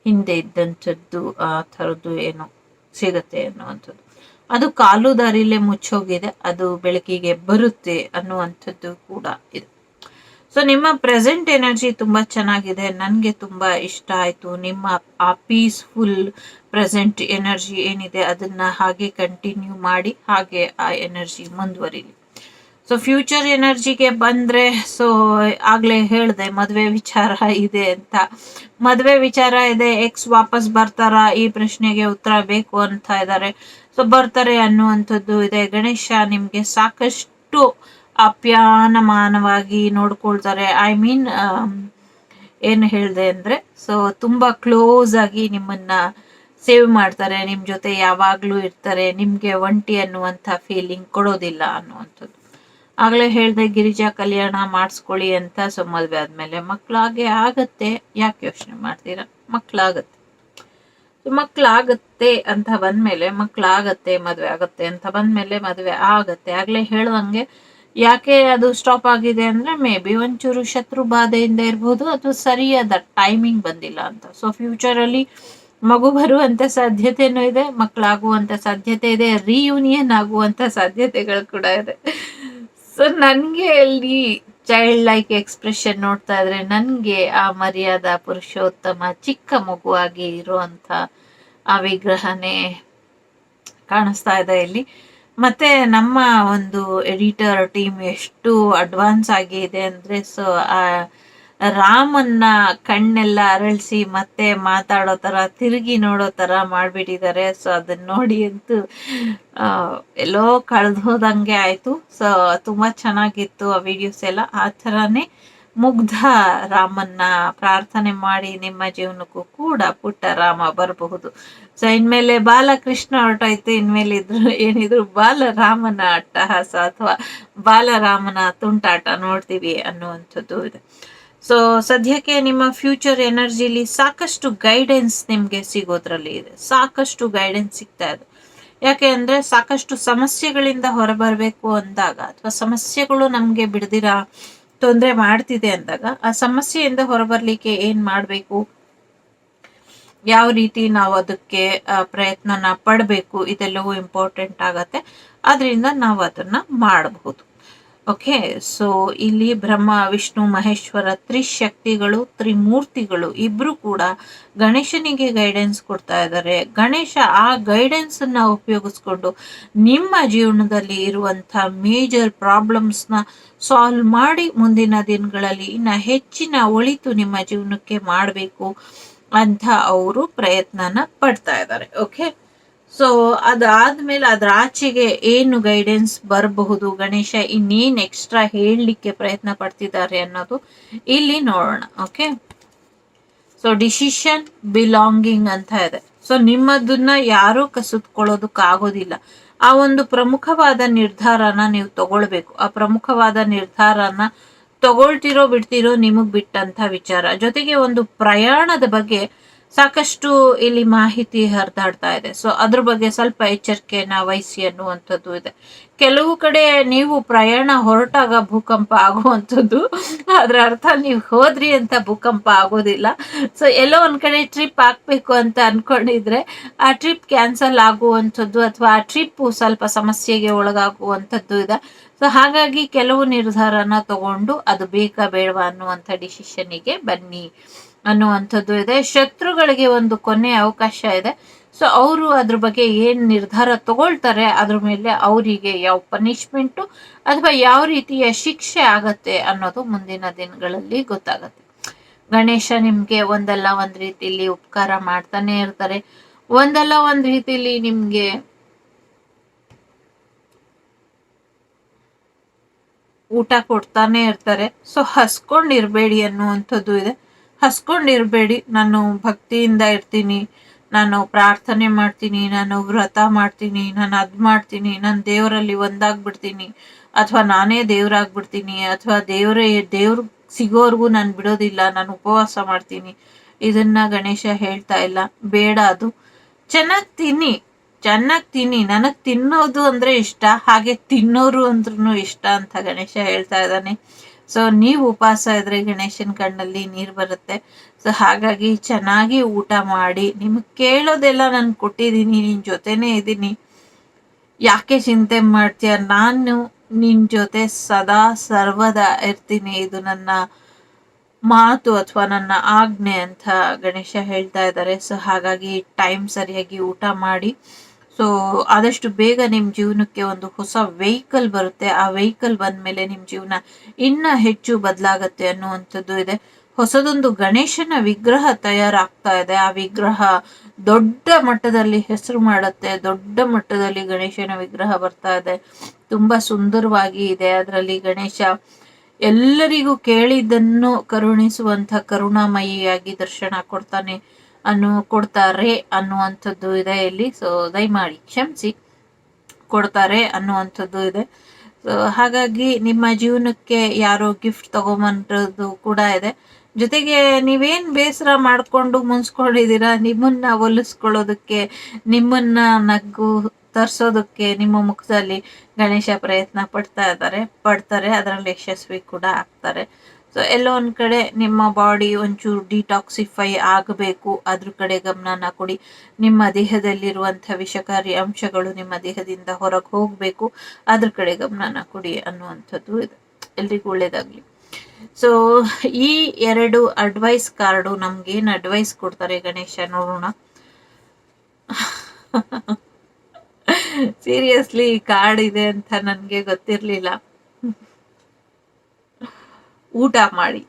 Speaker 1: ಹಿಂದೆ ಇದ್ದಂಥದ್ದು ಆ ಥರದ್ದು ಏನೋ ಸಿಗತ್ತೆ ಅನ್ನುವಂಥದ್ದು. ಅದು ಕಾಲು ದಾರಿಲೇ ಮುಚ್ಚೋಗಿದೆ, ಅದು ಬೆಳಕಿಗೆ ಬರುತ್ತೆ ಅನ್ನುವಂಥದ್ದು ಕೂಡ ಇದೆ. ಸೊ ನಿಮ್ಮ ಪ್ರೆಸೆಂಟ್ ಎನರ್ಜಿ ತುಂಬಾ ಚೆನ್ನಾಗಿದೆ, ನನಗೆ ತುಂಬಾ ಇಷ್ಟ ಆಯ್ತು. ನಿಮ್ಮ ಆ ಪೀಸ್ಫುಲ್ ಪ್ರೆಸೆಂಟ್ ಎನರ್ಜಿ ಏನಿದೆ ಅದನ್ನ ಹಾಗೆ ಕಂಟಿನ್ಯೂ ಮಾಡಿ, ಹಾಗೆ ಆ ಎನರ್ಜಿ ಮುಂದುವರಿಲಿ. ಸೊ ಫ್ಯೂಚರ್ ಎನರ್ಜಿಗೆ ಬಂದ್ರೆ, ಸೊ ಆಗ್ಲೇ ಹೇಳ್ದೆ ಮದ್ವೆ ವಿಚಾರ ಇದೆ ಅಂತ. ಮದ್ವೆ ವಿಚಾರ ಇದೆ, ಎಕ್ಸ್ ವಾಪಸ್ ಬರ್ತಾರ, ಈ ಪ್ರಶ್ನೆಗೆ ಉತ್ತರ ಬೇಕು ಅಂತ ಇದ್ದಾರೆ. ಸೊ ಬರ್ತಾರೆ ಅನ್ನುವಂಥದ್ದು ಇದೆ. ಗಣೇಶ ನಿಮ್ಗೆ ಸಾಕಷ್ಟು ಅಪ್ಯಾನಮಾನವಾಗಿ ನೋಡ್ಕೊಳ್ತಾರೆ. ಐ ಮೀನ್ ಏನು ಹೇಳಿದೆ ಅಂದ್ರೆ, ಸೊ ತುಂಬಾ ಕ್ಲೋಸ್ ಆಗಿ ನಿಮ್ಮನ್ನ ಸೇವ್ ಮಾಡ್ತಾರೆ, ನಿಮ್ ಜೊತೆ ಯಾವಾಗ್ಲೂ ಇರ್ತಾರೆ, ನಿಮ್ಗೆ ಒಂಟಿ ಅನ್ನುವಂಥ ಫೀಲಿಂಗ್ ಕೊಡೋದಿಲ್ಲ ಅನ್ನುವಂಥದ್ದು. ಆಗ್ಲೇ ಹೇಳ್ದೆ ಗಿರಿಜಾ ಕಲ್ಯಾಣ ಮಾಡಿಸ್ಕೊಳ್ಳಿ ಅಂತ. ಸೊ ಮದ್ವೆ ಆದ್ಮೇಲೆ ಮಕ್ಳಾಗೆ ಆಗತ್ತೆ, ಯಾಕೆ ಯೋಚನೆ ಮಾಡ್ತೀರಾ, ಮಕ್ಳಾಗತ್ತೆ. ಮಕ್ಳಾಗತ್ತೆ ಅಂತ ಬಂದ್ಮೇಲೆ ಮಕ್ಳಾಗತ್ತೆ, ಮದ್ವೆ ಆಗತ್ತೆ ಅಂತ ಬಂದ್ಮೇಲೆ ಮದ್ವೆ ಆಗತ್ತೆ. ಆಗ್ಲೇ ಹೇಳ್ದಂಗೆ ಯಾಕೆ ಅದು ಸ್ಟಾಪ್ ಆಗಿದೆ ಅಂದ್ರೆ ಮೇ ಬಿ ಒಂಚೂರು ಶತ್ರು ಬಾಧೆಯಿಂದ ಇರ್ಬೋದು, ಅಥವಾ ಸರಿಯಾದ ಟೈಮಿಂಗ್ ಬಂದಿಲ್ಲ ಅಂತ. ಸೊ ಫ್ಯೂಚರ್ ಅಲ್ಲಿ ಮಗು ಬರುವಂತ ಸಾಧ್ಯತೆನೂ ಇದೆ, ಮಕ್ಕಳಾಗುವಂತ ಸಾಧ್ಯತೆ ಇದೆ, ರಿಯೂನಿಯನ್ ಆಗುವಂತ ಸಾಧ್ಯತೆಗಳು ಕೂಡ ಇದೆ. ಸೊ ನನ್ಗೆ ಅಲ್ಲಿ ಚೈಲ್ಡ್ ಲೈಕ್ ಎಕ್ಸ್ಪ್ರೆಷನ್ ನೋಡ್ತಾ ಇದ್ರೆ ನನ್ಗೆ ಆ ಮರ್ಯಾದ ಪುರುಷೋತ್ತಮ ಚಿಕ್ಕ ಮಗುವಾಗಿ ಇರುವಂತ ಆ ವಿಗ್ರಹನೇ ಕಾಣಿಸ್ತಾ ಇದೆ ಇಲ್ಲಿ. ಮತ್ತೆ ನಮ್ಮ ಒಂದು ಎಡಿಟರ್ ಟೀಮ್ ಎಷ್ಟು ಅಡ್ವಾನ್ಸ್ ಆಗಿದೆ ಅಂದ್ರೆ, ಸೊ ಆ ರಾಮನ್ನ ಕಣ್ಣೆಲ್ಲ ಅರಳಿಸಿ ಮತ್ತೆ ಮಾತಾಡೋ ತರ, ತಿರುಗಿ ನೋಡೋ ತರ ಮಾಡ್ಬಿಟ್ಟಿದ್ದಾರೆ. ಸೊ ಅದನ್ನ ನೋಡಿ ಅಂತೂ ಎಲ್ಲೋ ಕಳೆದು ಹೋದಂಗೆ ಆಯ್ತು. ಸೊ ತುಂಬಾ ಚೆನ್ನಾಗಿತ್ತು ಆ ವಿಡಿಯೋಸ್ ಎಲ್ಲ. ಆ ಥರನೇ ಮುಗ್ಧ ರಾಮನ್ನ ಪ್ರಾರ್ಥನೆ ಮಾಡಿ ನಿಮ್ಮ ಜೀವನಕ್ಕೂ ಕೂಡ ಪುಟ್ಟ ರಾಮ ಬರಬಹುದು. ಸೊ ಇನ್ಮೇಲೆ ಬಾಲಕೃಷ್ಣ ಹೊರಟಾಯ್ತು, ಇನ್ಮೇಲೆ ಏನಿದ್ರು ಬಾಲರಾಮನ ಅಟ್ಟಹಾಸ ಅಥವಾ ಬಾಲರಾಮನ ತುಂಟಾಟ ನೋಡ್ತೀವಿ ಅನ್ನುವಂಥದ್ದು ಇದೆ. ಸೊ ಸದ್ಯಕ್ಕೆ ನಿಮ್ಮ ಫ್ಯೂಚರ್ ಎನರ್ಜಿಲಿ ಸಾಕಷ್ಟು ಗೈಡೆನ್ಸ್ ನಿಮ್ಗೆ ಸಿಗೋದ್ರಲ್ಲಿ ಇದೆ, ಸಾಕಷ್ಟು ಗೈಡೆನ್ಸ್ ಸಿಗ್ತಾ ಇದೆ. ಯಾಕೆ ಅಂದ್ರೆ ಸಾಕಷ್ಟು ಸಮಸ್ಯೆಗಳಿಂದ ಹೊರಬರ್ಬೇಕು ಅಂದಾಗ, ಅಥವಾ ಸಮಸ್ಯೆಗಳು ನಮ್ಗೆ ಬಿಡದಿರ ತೊಂದರೆ ಮಾಡ್ತಿದೆ ಅಂದಾಗ, ಆ ಸಮಸ್ಯೆಯಿಂದ ಹೊರಬರ್ಲಿಕ್ಕೆ ಏನ್ ಮಾಡ್ಬೇಕು, ಯಾವ ರೀತಿ ನಾವು ಅದಕ್ಕೆ ಪ್ರಯತ್ನನ ಪಡಬೇಕು, ಇದೆಲ್ಲವೂ ಇಂಪಾರ್ಟೆಂಟ್ ಆಗತ್ತೆ. ಆದ್ರಿಂದ ನಾವು ಅದನ್ನ ಮಾಡಬಹುದು. ಓಕೆ, ಸೊ ಇಲ್ಲಿ ಬ್ರಹ್ಮ ವಿಷ್ಣು ಮಹೇಶ್ವರ ತ್ರಿಶಕ್ತಿಗಳು, ತ್ರಿಮೂರ್ತಿಗಳು ಇಬ್ರು ಕೂಡ ಗಣೇಶನಿಗೆ ಗೈಡೆನ್ಸ್ ಕೊಡ್ತಾ ಇದ್ದಾರೆ. ಗಣೇಶ ಆ ಗೈಡೆನ್ಸ್ ಅನ್ನ ಉಪಯೋಗಿಸ್ಕೊಂಡು ನಿಮ್ಮ ಜೀವನದಲ್ಲಿ ಇರುವಂತ ಮೇಜರ್ ಪ್ರಾಬ್ಲಮ್ಸ್ ನ ಸಾಲ್ವ್ ಮಾಡಿ ಮುಂದಿನ ದಿನಗಳಲ್ಲಿ ಇನ್ನ ಹೆಚ್ಚಿನ ಒಳಿತು ನಿಮ್ಮ ಜೀವನಕ್ಕೆ ಮಾಡಬೇಕು ಅಂತ ಅವರು ಪ್ರಯತ್ನನ ಪಡ್ತಾ ಇದ್ದಾರೆ. ಓಕೆ, ಸೊ ಅದಾದ್ಮೇಲೆ ಅದ್ರ ಆಚೆಗೆ ಏನು ಗೈಡೆನ್ಸ್ ಬರಬಹುದು, ಗಣೇಶ ಇನ್ನೇನ್ ಎಕ್ಸ್ಟ್ರಾ ಹೇಳಲಿಕ್ಕೆ ಪ್ರಯತ್ನ ಪಡ್ತಿದ್ದಾರೆ ಅನ್ನೋದು ಇಲ್ಲಿ ನೋಡೋಣ. ಓಕೆ, ಸೊ ಡಿಸಿಷನ್ ಬಿಲಾಂಗಿಂಗ್ ಅಂತ ಇದೆ. ಸೊ ನಿಮ್ಮದನ್ನ ಯಾರೂ ಕಸಿದ್ಕೊಳ್ಳೋದಕ್ಕಾಗೋದಿಲ್ಲ. ಆ ಒಂದು ಪ್ರಮುಖವಾದ ನಿರ್ಧಾರನ ನೀವು ತಗೊಳ್ಬೇಕು. ಆ ಪ್ರಮುಖವಾದ ನಿರ್ಧಾರನ ತಗೊಳ್ತಿರೋ ಬಿಡ್ತಿರೋ ನಿಮಗ್ ಬಿಟ್ಟಂತ ವಿಚಾರ. ಜೊತೆಗೆ ಒಂದು ಪ್ರಯಾಣದ ಬಗ್ಗೆ ಸಾಕಷ್ಟು ಇಲ್ಲಿ ಮಾಹಿತಿ ಹರಿದಾಡ್ತಾ ಇದೆ. ಸೊ ಅದ್ರ ಬಗ್ಗೆ ಸ್ವಲ್ಪ ಎಚ್ಚರಿಕೆಯನ್ನ ವಹಿಸಿ ಅನ್ನುವಂಥದ್ದು ಇದೆ. ಕೆಲವು ಕಡೆ ನೀವು ಪ್ರಯಾಣ ಹೊರಟಾಗ ಭೂಕಂಪ ಆಗುವಂಥದ್ದು, ಅದ್ರ ಅರ್ಥ ನೀವು ಹೋದ್ರಿ ಅಂತ ಭೂಕಂಪ ಆಗೋದಿಲ್ಲ. ಸೊ ಎಲ್ಲೋ ಒಂದ್ ಕಡೆ ಟ್ರಿಪ್ ಹಾಕ್ಬೇಕು ಅಂತ ಅನ್ಕೊಂಡಿದ್ರೆ ಆ ಟ್ರಿಪ್ ಕ್ಯಾನ್ಸಲ್ ಆಗುವಂಥದ್ದು ಅಥವಾ ಆ ಟ್ರಿಪ್ ಸ್ವಲ್ಪ ಸಮಸ್ಯೆಗೆ ಒಳಗಾಗುವಂಥದ್ದು ಇದೆ. ಸೊ ಹಾಗಾಗಿ ಕೆಲವು ನಿರ್ಧಾರನ ತಗೊಂಡು ಅದು ಬೇಕಾ ಬೇಡವಾ ಅನ್ನುವಂಥ ಡಿಸಿಷನ್ನಿಗೆ ಬನ್ನಿ ಅನ್ನುವಂಥದ್ದು ಇದೆ. ಶತ್ರುಗಳಿಗೆ ಒಂದು ಕೊನೆ ಅವಕಾಶ ಇದೆ. ಸೊ ಅವರು ಅದ್ರ ಬಗ್ಗೆ ಏನ್ ನಿರ್ಧಾರ ತಗೊಳ್ತಾರೆ ಅದ್ರ ಮೇಲೆ ಅವರಿಗೆ ಯಾವ ಪನಿಷ್ಮೆಂಟು ಅಥವಾ ಯಾವ ರೀತಿಯ ಶಿಕ್ಷೆ ಆಗತ್ತೆ ಅನ್ನೋದು ಮುಂದಿನ ದಿನಗಳಲ್ಲಿ ಗೊತ್ತಾಗತ್ತೆ. ಗಣೇಶ ನಿಮ್ಗೆ ಒಂದಲ್ಲ ಒಂದ್ ರೀತಿಯಲ್ಲಿ ಉಪಕಾರ ಮಾಡ್ತಾನೆ ಇರ್ತಾರೆ. ಒಂದಲ್ಲ ಒಂದ್ ರೀತಿಯಲ್ಲಿ ನಿಮ್ಗೆ ಊಟ ಕೊಡ್ತಾನೆ ಇರ್ತಾರೆ. ಸೊ ಹಸ್ಕೊಂಡಿರ್ಬೇಡಿ ಅನ್ನುವಂಥದ್ದು ಇದೆ. ಹಸ್ಕೊಂಡಿರ್ಬೇಡಿ. ನಾನು ಭಕ್ತಿಯಿಂದ ಇರ್ತೀನಿ, ನಾನು ಪ್ರಾರ್ಥನೆ ಮಾಡ್ತೀನಿ, ನಾನು ವ್ರತ ಮಾಡ್ತೀನಿ, ನಾನು ಅದ್ ಮಾಡ್ತೀನಿ, ನಾನು ದೇವರಲ್ಲಿ ಒಂದಾಗ್ಬಿಡ್ತೀನಿ, ಅಥವಾ ನಾನೇ ದೇವ್ರಾಗ್ಬಿಡ್ತೀನಿ, ಅಥವಾ ದೇವ್ರು ಸಿಗೋರ್ಗು ನಾನು ಬಿಡೋದಿಲ್ಲ, ನಾನು ಉಪವಾಸ ಮಾಡ್ತೀನಿ. ಇದನ್ನ ಗಣೇಶ ಹೇಳ್ತಾ ಇಲ್ಲ. ಬೇಡ. ಅದು ಚೆನ್ನಾಗಿ ತಿನ್ನಿ. ನನಗ್ ತಿನ್ನೋದು ಅಂದ್ರೆ ಇಷ್ಟ, ಹಾಗೆ ತಿನ್ನೋರು ಅಂದ್ರೂ ಇಷ್ಟ ಅಂತ ಗಣೇಶ ಹೇಳ್ತಾ ಇದ್ದಾನೆ. ಸೊ ನೀವು ಉಪವಾಸ ಇದ್ರೆ ಗಣೇಶನ್ ಕಣ್ಣಲ್ಲಿ ನೀರ್ ಬರುತ್ತೆ. ಸೊ ಹಾಗಾಗಿ ಚೆನ್ನಾಗಿ ಊಟ ಮಾಡಿ. ನಿಮಗ್ ಕೇಳೋದೆಲ್ಲ ನಾನು ಕೊಟ್ಟಿದ್ದೀನಿ, ನಿನ್ ಜೊತೆನೇ ಇದ್ದೀನಿ, ಯಾಕೆ ಚಿಂತೆ ಮಾಡ್ತೀಯ, ನಾನು ನಿನ್ ಜೊತೆ ಸದಾ ಸರ್ವದ ಇರ್ತೀನಿ, ಇದು ನನ್ನ ಮಾತು ಅಥವಾ ನನ್ನ ಆಜ್ಞೆ ಅಂತ ಗಣೇಶ ಹೇಳ್ತಾ ಇದ್ದಾರೆ. ಸೊ ಹಾಗಾಗಿ ಟೈಮ್ ಸರಿಯಾಗಿ ಊಟ ಮಾಡಿ. ಸೊ ಆದಷ್ಟು ಬೇಗ ನಿಮ್ ಜೀವನಕ್ಕೆ ಒಂದು ಹೊಸ ವೆಹಿಕಲ್ ಬರುತ್ತೆ. ಆ ವೆಹಿಕಲ್ ಬಂದ್ಮೇಲೆ ನಿಮ್ ಜೀವನ ಇನ್ನ ಹೆಚ್ಚು ಬದಲಾಗತ್ತೆ ಅನ್ನುವಂಥದ್ದು ಇದೆ. ಹೊಸದೊಂದು ಗಣೇಶನ ವಿಗ್ರಹ ತಯಾರಾಗ್ತಾ ಇದೆ. ಆ ವಿಗ್ರಹ ದೊಡ್ಡ ಮಟ್ಟದಲ್ಲಿ ಹೆಸರು ಮಾಡುತ್ತೆ. ದೊಡ್ಡ ಮಟ್ಟದಲ್ಲಿ ಗಣೇಶನ ವಿಗ್ರಹ ಬರ್ತಾ ಇದೆ. ತುಂಬಾ ಸುಂದರವಾಗಿ ಇದೆ. ಅದರಲ್ಲಿ ಗಣೇಶ ಎಲ್ಲರಿಗೂ ಕೇಳಿದ್ದನ್ನು ಕರುಣಿಸುವಂತ ಕರುಣಾಮಯಿಯಾಗಿ ದರ್ಶನ ಕೊಡ್ತಾರೆ ಅನ್ನುವಂಥದ್ದು ಇದೆ ಇಲ್ಲಿ. ಸೊ ದಯಮಾಡಿ ಕ್ಷಮಿಸಿ, ಕೊಡ್ತಾರೆ ಅನ್ನುವಂಥದ್ದು ಇದೆ. ಸೊ ಹಾಗಾಗಿ ನಿಮ್ಮ ಜೀವನಕ್ಕೆ ಯಾರೋ ಗಿಫ್ಟ್ ತಗೊಂಬಂದು ಕೂಡ ಇದೆ. ಜೊತೆಗೆ ನೀವೇನ್ ಬೇಸರ ಮಾಡ್ಕೊಂಡು ಮುನ್ಸ್ಕೊಂಡಿದ್ದೀರಾ, ನಿಮ್ಮನ್ನ ಒಲಿಸ್ಕೊಳ್ಳೋದಕ್ಕೆ, ನಿಮ್ಮನ್ನ ನಗು ತರ್ಸೋದಕ್ಕೆ ನಿಮ್ಮ ಮುಖದಲ್ಲಿ ಗಣೇಶ ಪ್ರಯತ್ನ ಪಡ್ತಾರೆ. ಅದರಲ್ಲಿ ಯಶಸ್ವಿ ಕೂಡ ಆಗ್ತಾರೆ. ಸೊ ಎಲ್ಲೋ ಒಂದ್ ಕಡೆ ನಿಮ್ಮ ಬಾಡಿ ಒಂಚೂರು ಡಿಟಾಕ್ಸಿಫೈ ಆಗಬೇಕು, ಅದ್ರ ಕಡೆ ಗಮನನ ಕೊಡಿ. ನಿಮ್ಮ ದೇಹದಲ್ಲಿರುವಂಥ ವಿಷಕಾರಿ ಅಂಶಗಳು ನಿಮ್ಮ ದೇಹದಿಂದ ಹೊರಗೆ ಹೋಗ್ಬೇಕು, ಅದ್ರ ಕಡೆ ಗಮನನ ಕೊಡಿ ಅನ್ನುವಂಥದ್ದು ಇದೆ. ಎಲ್ರಿಗೂ ಒಳ್ಳೇದಾಗ್ಲಿ. ಸೊ ಈ 2 ಅಡ್ವೈಸ್ ಕಾರ್ಡು ನಮ್ಗೇನ್ ಅಡ್ವೈಸ್ ಕೊಡ್ತಾರೆ ಗಣೇಶ ನೋಡೋಣ. ಸೀರಿಯಸ್ಲಿ ಕಾರ್ಡ್ ಇದೆ ಅಂತ ನನ್ಗೆ ಗೊತ್ತಿರ್ಲಿಲ್ಲ. ಊಟ ಮಾಡಿ.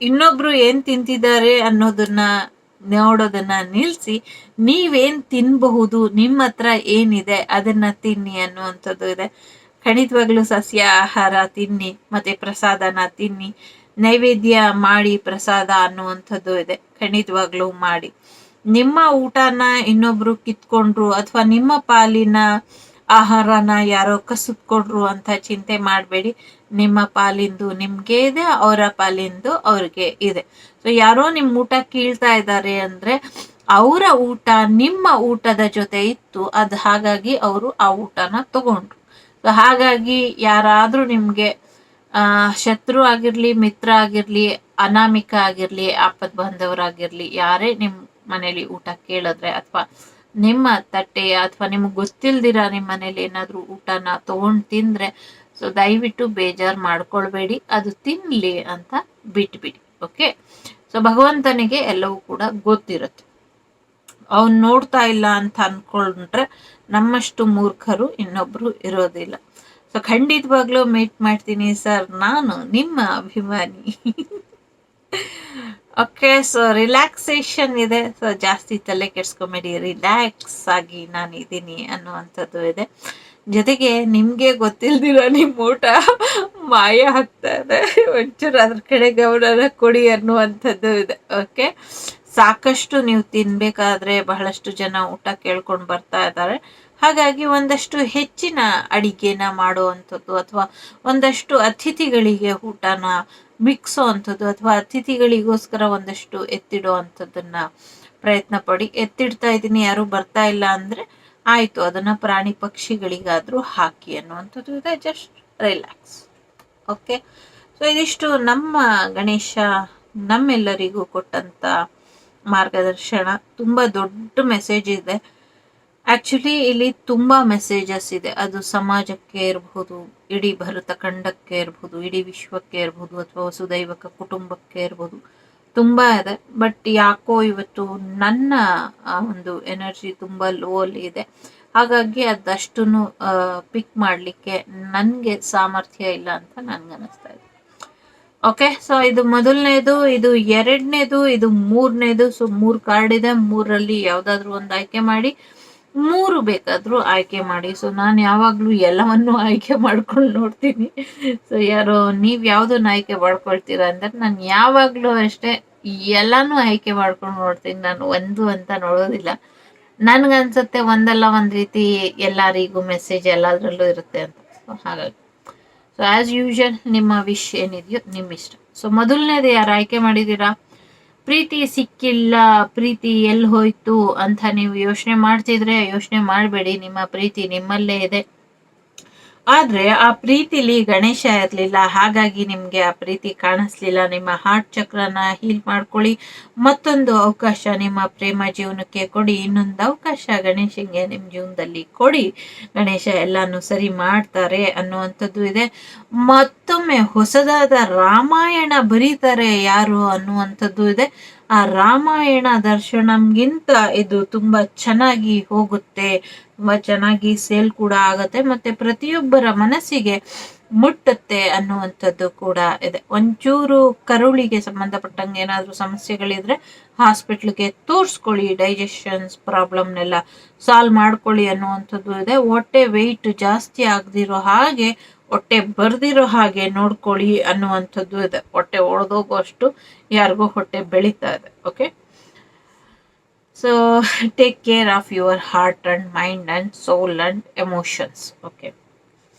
Speaker 1: ಇನ್ನೊಬ್ರು ಏನ್ ತಿಂತಿದ್ದಾರೆ ಅನ್ನೋದನ್ನ ನೋಡೋದನ್ನ ನಿಲ್ಸಿ, ನೀವೇನ್ ತಿನ್ಬಹುದು, ನಿಮ್ಮ ಹತ್ರ ಏನಿದೆ ಅದನ್ನ ತಿನ್ನಿ ಅನ್ನುವಂಥದ್ದು ಇದೆ. ಖಂಡಿತವಾಗ್ಲೂ ಸಸ್ಯ ಆಹಾರ ತಿನ್ನಿ, ಮತ್ತೆ ಪ್ರಸಾದನ ತಿನ್ನಿ. ನೈವೇದ್ಯ ಮಾಡಿ ಪ್ರಸಾದ ಅನ್ನುವಂಥದ್ದು ಇದೆ. ಖಂಡಿತವಾಗ್ಲೂ ಮಾಡಿ. ನಿಮ್ಮ ಊಟನ ಇನ್ನೊಬ್ರು ಕಿತ್ಕೊಂಡ್ರು ಅಥವಾ ನಿಮ್ಮ ಪಾಲಿನ ಆಹಾರನ ಯಾರೋ ಕಸಿದ್ಕೊಂಡ್ರು ಅಂತ ಚಿಂತೆ ಮಾಡಬೇಡಿ. ನಿಮ್ಮ ಪಾಲಿಂದು ನಿಮ್ಗೆ ಇದೆ, ಅವರ ಪಾಲಿಂದು ಅವ್ರಿಗೆ ಇದೆ. ಸೊ ಯಾರೋ ನಿಮ್ ಊಟ ಕೀಳ್ತಾ ಇದ್ದಾರೆ ಅಂದ್ರೆ ಅವರ ಊಟ ನಿಮ್ಮ ಊಟದ ಜೊತೆ ಇತ್ತು, ಅದು ಹಾಗಾಗಿ ಅವರು ಆ ಊಟನ ತಗೊಂಡ್ರು. ಸೊ ಹಾಗಾಗಿ ಯಾರಾದ್ರೂ ನಿಮ್ಗೆ ಶತ್ರು ಆಗಿರ್ಲಿ, ಮಿತ್ರ ಆಗಿರ್ಲಿ, ಅನಾಮಿಕ ಆಗಿರ್ಲಿ, ಆಪತ್ ಬಾಂಧವರಾಗಿರ್ಲಿ, ಯಾರೇ ನಿಮ್ ಮನೇಲಿ ಊಟ ಕೇಳಿದ್ರೆ ಅಥವಾ ನಿಮ್ಮ ತಟ್ಟೆ ಅಥವಾ ನಿಮ್ಗೆ ಗೊತ್ತಿಲ್ದಿರ ನಿಮ್ಮ ಮನೇಲಿ ಏನಾದ್ರೂ ಊಟನ ತಗೊಂಡ್ ತಿಂದ್ರೆ, ಸೊ ದಯವಿಟ್ಟು ಬೇಜಾರ್ ಮಾಡ್ಕೊಳ್ಬೇಡಿ, ಅದು ತಿನ್ಲಿ ಅಂತ ಬಿಟ್ಬಿಡಿ. ಓಕೆ. ಸೊ ಭಗವಂತನಿಗೆ ಎಲ್ಲವೂ ಕೂಡ ಗೊತ್ತಿರುತ್ತೆ. ಅವನ್ ನೋಡ್ತಾ ಇಲ್ಲ ಅಂತ ಅನ್ಕೊಂಡ್ರೆ ನಮ್ಮಷ್ಟು ಮೂರ್ಖರು ಇನ್ನೊಬ್ರು ಇರೋದಿಲ್ಲ. ಸೊ ಖಂಡಿತವಾಗ್ಲೂ ಮೀಟ್ ಮಾಡ್ತೀನಿ ಸರ್, ನಾನು ನಿಮ್ಮ ಅಭಿಮಾನಿ. ಓಕೆ, ಸೊ ರಿಲ್ಯಾಕ್ಸೇಷನ್ ಇದೆ. ಸೊ ಜಾಸ್ತಿ ತಲೆ ಕೆಡ್ಸ್ಕೊಂಬೇಡಿ, ರಿಲ್ಯಾಕ್ಸ್ ಆಗಿ ನಾನು ಇದ್ದೀನಿ ಅನ್ನುವಂಥದ್ದು ಇದೆ. ಜೊತೆಗೆ ನಿಮಗೆ ಗೊತ್ತಿಲ್ದಿರೋ ನಿಮ್ಮ ಊಟ ಮಾಯ ಆಗ್ತಾ ಇದೆ, ಒಂಚೂರು ಅದ್ರ ಕಡೆ ಗಮನ ಕೊಡಿ ಅನ್ನುವಂಥದ್ದು ಇದೆ. ಓಕೆ, ಸಾಕಷ್ಟು ನೀವು ತಿನ್ಬೇಕಾದ್ರೆ ಬಹಳಷ್ಟು ಜನ ಊಟ ಕೇಳ್ಕೊಂಡು ಬರ್ತಾ ಇದ್ದಾರೆ. ಹಾಗಾಗಿ ಒಂದಷ್ಟು ಹೆಚ್ಚಿನ ಅಡಿಗೆನ ಮಾಡುವಂಥದ್ದು ಅಥವಾ ಒಂದಷ್ಟು ಅತಿಥಿಗಳಿಗೆ ಊಟನ ಮಿಕ್ಸೋ ಅಂಥದ್ದು ಅಥವಾ ಅತಿಥಿಗಳಿಗೋಸ್ಕರ ಒಂದಷ್ಟು ಎತ್ತಿಡೋ ಅಂಥದ್ದನ್ನ ಪ್ರಯತ್ನ ಪಡಿ. ಎತ್ತಿಡ್ತಾ ಇದ್ದೀನಿ, ಯಾರು ಬರ್ತಾ ಇಲ್ಲ ಅಂದ್ರೆ ಆಯ್ತು, ಅದನ್ನ ಪ್ರಾಣಿ ಪಕ್ಷಿಗಳಿಗಾದ್ರೂ ಹಾಕಿ ಅನ್ನುವಂಥದ್ದು ಇದೆ. Just relax. ಓಕೆ, ಸೊ ಇದಿಷ್ಟು ನಮ್ಮ ಗಣೇಶ ನಮ್ಮೆಲ್ಲರಿಗೂ ಕೊಟ್ಟಂತ ಮಾರ್ಗದರ್ಶನ. ತುಂಬಾ ದೊಡ್ಡ ಮೆಸೇಜ್ ಇದೆ. ಆಕ್ಚುಲಿ ಇಲ್ಲಿ ತುಂಬಾ ಮೆಸೇಜಸ್ ಇದೆ. ಅದು ಸಮಾಜಕ್ಕೆ ಇರಬಹುದು, ಇಡೀ ಭರತ ಖಂಡಕ್ಕೆ ಇರಬಹುದು, ಇಡೀ ವಿಶ್ವಕ್ಕೆ ಇರಬಹುದು, ಅಥವಾ ವಸುದೈವಕ ಕುಟುಂಬಕ್ಕೆ ಇರಬಹುದು. ತುಂಬಾ ಇದೆ. ಬಟ್ ಯಾಕೋ ಇವತ್ತು ನನ್ನ ಒಂದು ಎನರ್ಜಿ ತುಂಬಾ ಲೋ ಅಲ್ಲಿ ಇದೆ. ಹಾಗಾಗಿ ಅದಷ್ಟನ್ನು ಪಿಕ್ ಮಾಡ್ಲಿಕ್ಕೆ ನನ್ಗೆ ಸಾಮರ್ಥ್ಯ ಇಲ್ಲ ಅಂತ ನನ್ಗನ್ನಿಸ್ತಾ ಇದೆ. ಓಕೆ, ಸೊ ಇದು ಮೊದಲನೇದು, ಇದು ಎರಡನೇದು, ಇದು ಮೂರನೇದು. ಸೊ 3 ಕಾರ್ಡ್ ಇದೆ. 3ರಲ್ಲಿ ಯಾವ್ದಾದ್ರು ಒಂದು ಆಯ್ಕೆ ಮಾಡಿ. 3 ಬೇಕಾದ್ರೂ ಆಯ್ಕೆ ಮಾಡಿ. ಸೊ ನಾನು ಯಾವಾಗ್ಲೂ ಎಲ್ಲವನ್ನು ಆಯ್ಕೆ ಮಾಡ್ಕೊಂಡು ನೋಡ್ತೀನಿ. ಸೊ ಯಾರೋ ನೀವ್ ಯಾವ್ದನ್ನ ಆಯ್ಕೆ ಮಾಡ್ಕೊಳ್ತೀರಾ ಅಂದ್ರೆ, ನಾನು ಯಾವಾಗ್ಲೂ ಅಷ್ಟೇ ಎಲ್ಲಾನು ಆಯ್ಕೆ ಮಾಡ್ಕೊಂಡು ನೋಡ್ತೀನಿ. ನಾನು ಒಂದು ಅಂತ ನೋಡೋದಿಲ್ಲ. ನನ್ಗನ್ಸುತ್ತೆ ಒಂದಲ್ಲ ಒಂದ್ ರೀತಿ ಎಲ್ಲರಿಗೂ ಮೆಸೇಜ್ ಎಲ್ಲಾದ್ರಲ್ಲೂ ಇರುತ್ತೆ ಅಂತ. ಸೊ ಹಾಗಾಗಿ ಸೊ ಆಸ್ ಯೂಶುವಲ್ ನಿಮ್ಮ ವಿಶ್ ಏನಿದೆಯೋ ನಿಮ್ಮ ಇಷ್ಟ. ಸೊ ಮೊದಲನೇದು ಯಾರು ಆಯ್ಕೆ ಮಾಡಿದೀರಾ? ಪ್ರೀತಿ ಸಿಕ್ಕಿಲ್ಲ, ಪ್ರೀತಿ ಎಲ್ಲಿ ಹೋಯ್ತು ಅಂತ ನೀವು ಯೋಚನೆ ಮಾಡ್ತಿದ್ರೆ ಯೋಚನೆ ಮಾಡಬೇಡಿ. ನಿಮ್ಮ ಪ್ರೀತಿ ನಿಮ್ಮಲ್ಲೇ ಇದೆ. ಆದ್ರೆ ಆ ಪ್ರೀತಿಲಿ ಗಣೇಶ ಇರ್ಲಿಲ್ಲ, ಹಾಗಾಗಿ ನಿಮ್ಗೆ ಆ ಪ್ರೀತಿ ಕಾಣಿಸ್ಲಿಲ್ಲ. ನಿಮ್ಮ ಹಾರ್ಟ್ ಚಕ್ರನ ಹೀಲ್ ಮಾಡ್ಕೊಳ್ಳಿ. ಮತ್ತೊಂದು ಅವಕಾಶ ನಿಮ್ಮ ಪ್ರೇಮ ಜೀವನಕ್ಕೆ ಕೊಡಿ. ಇನ್ನೊಂದು ಅವಕಾಶ ಗಣೇಶಂಗೆ ನಿಮ್ ಜೀವನದಲ್ಲಿ ಕೊಡಿ. ಗಣೇಶ ಎಲ್ಲಾನು ಸರಿ ಮಾಡ್ತಾರೆ ಅನ್ನುವಂಥದ್ದು ಇದೆ. ಮತ್ತೊಮ್ಮೆ ಹೊಸದಾದ ರಾಮಾಯಣ ಬರೀತಾರೆ ಯಾರು ಅನ್ನುವಂಥದ್ದು ಇದೆ. ಆ ರಾಮಾಯಣ ದರ್ಶನಂಗಿಂತ ಇದು ತುಂಬಾ ಚೆನ್ನಾಗಿ ಹೋಗುತ್ತೆ, ತುಂಬಾ ಚೆನ್ನಾಗಿ ಸೇಲ್ ಕೂಡ ಆಗತ್ತೆ, ಮತ್ತೆ ಪ್ರತಿಯೊಬ್ಬರ ಮನಸ್ಸಿಗೆ ಮುಟ್ಟುತ್ತೆ ಅನ್ನುವಂಥದ್ದು ಕೂಡ ಇದೆ. ಒಂಚೂರು ಕರುಳಿಗೆ ಸಂಬಂಧಪಟ್ಟಂಗೆ ಏನಾದ್ರೂ ಸಮಸ್ಯೆಗಳಿದ್ರೆ ಹಾಸ್ಪಿಟ್ಲ್ಗೆ ತೋರಿಸ್ಕೊಳ್ಳಿ. ಡೈಜೆಷನ್ಸ್ ಪ್ರಾಬ್ಲಮ್ನೆಲ್ಲ ಸಾಲ್ವ್ ಮಾಡ್ಕೊಳ್ಳಿ ಅನ್ನುವಂಥದ್ದು ಇದೆ. ಹೊಟ್ಟೆ ವೆಯ್ಟ್ ಜಾಸ್ತಿ ಆಗದಿರೋ ಹಾಗೆ, ಹೊಟ್ಟೆ ಬರ್ದಿರೋ ಹಾಗೆ ನೋಡ್ಕೊಳ್ಳಿ ಅನ್ನುವಂಥದ್ದು ಇದೆ. ಹೊಟ್ಟೆ ಒಡೆದೋಗುವಷ್ಟು ಯಾರಿಗೂ ಹೊಟ್ಟೆ ಬೆಳೀತಾ ಇದೆ. Okay, so take care of your heart and mind and soul and emotions. Okay,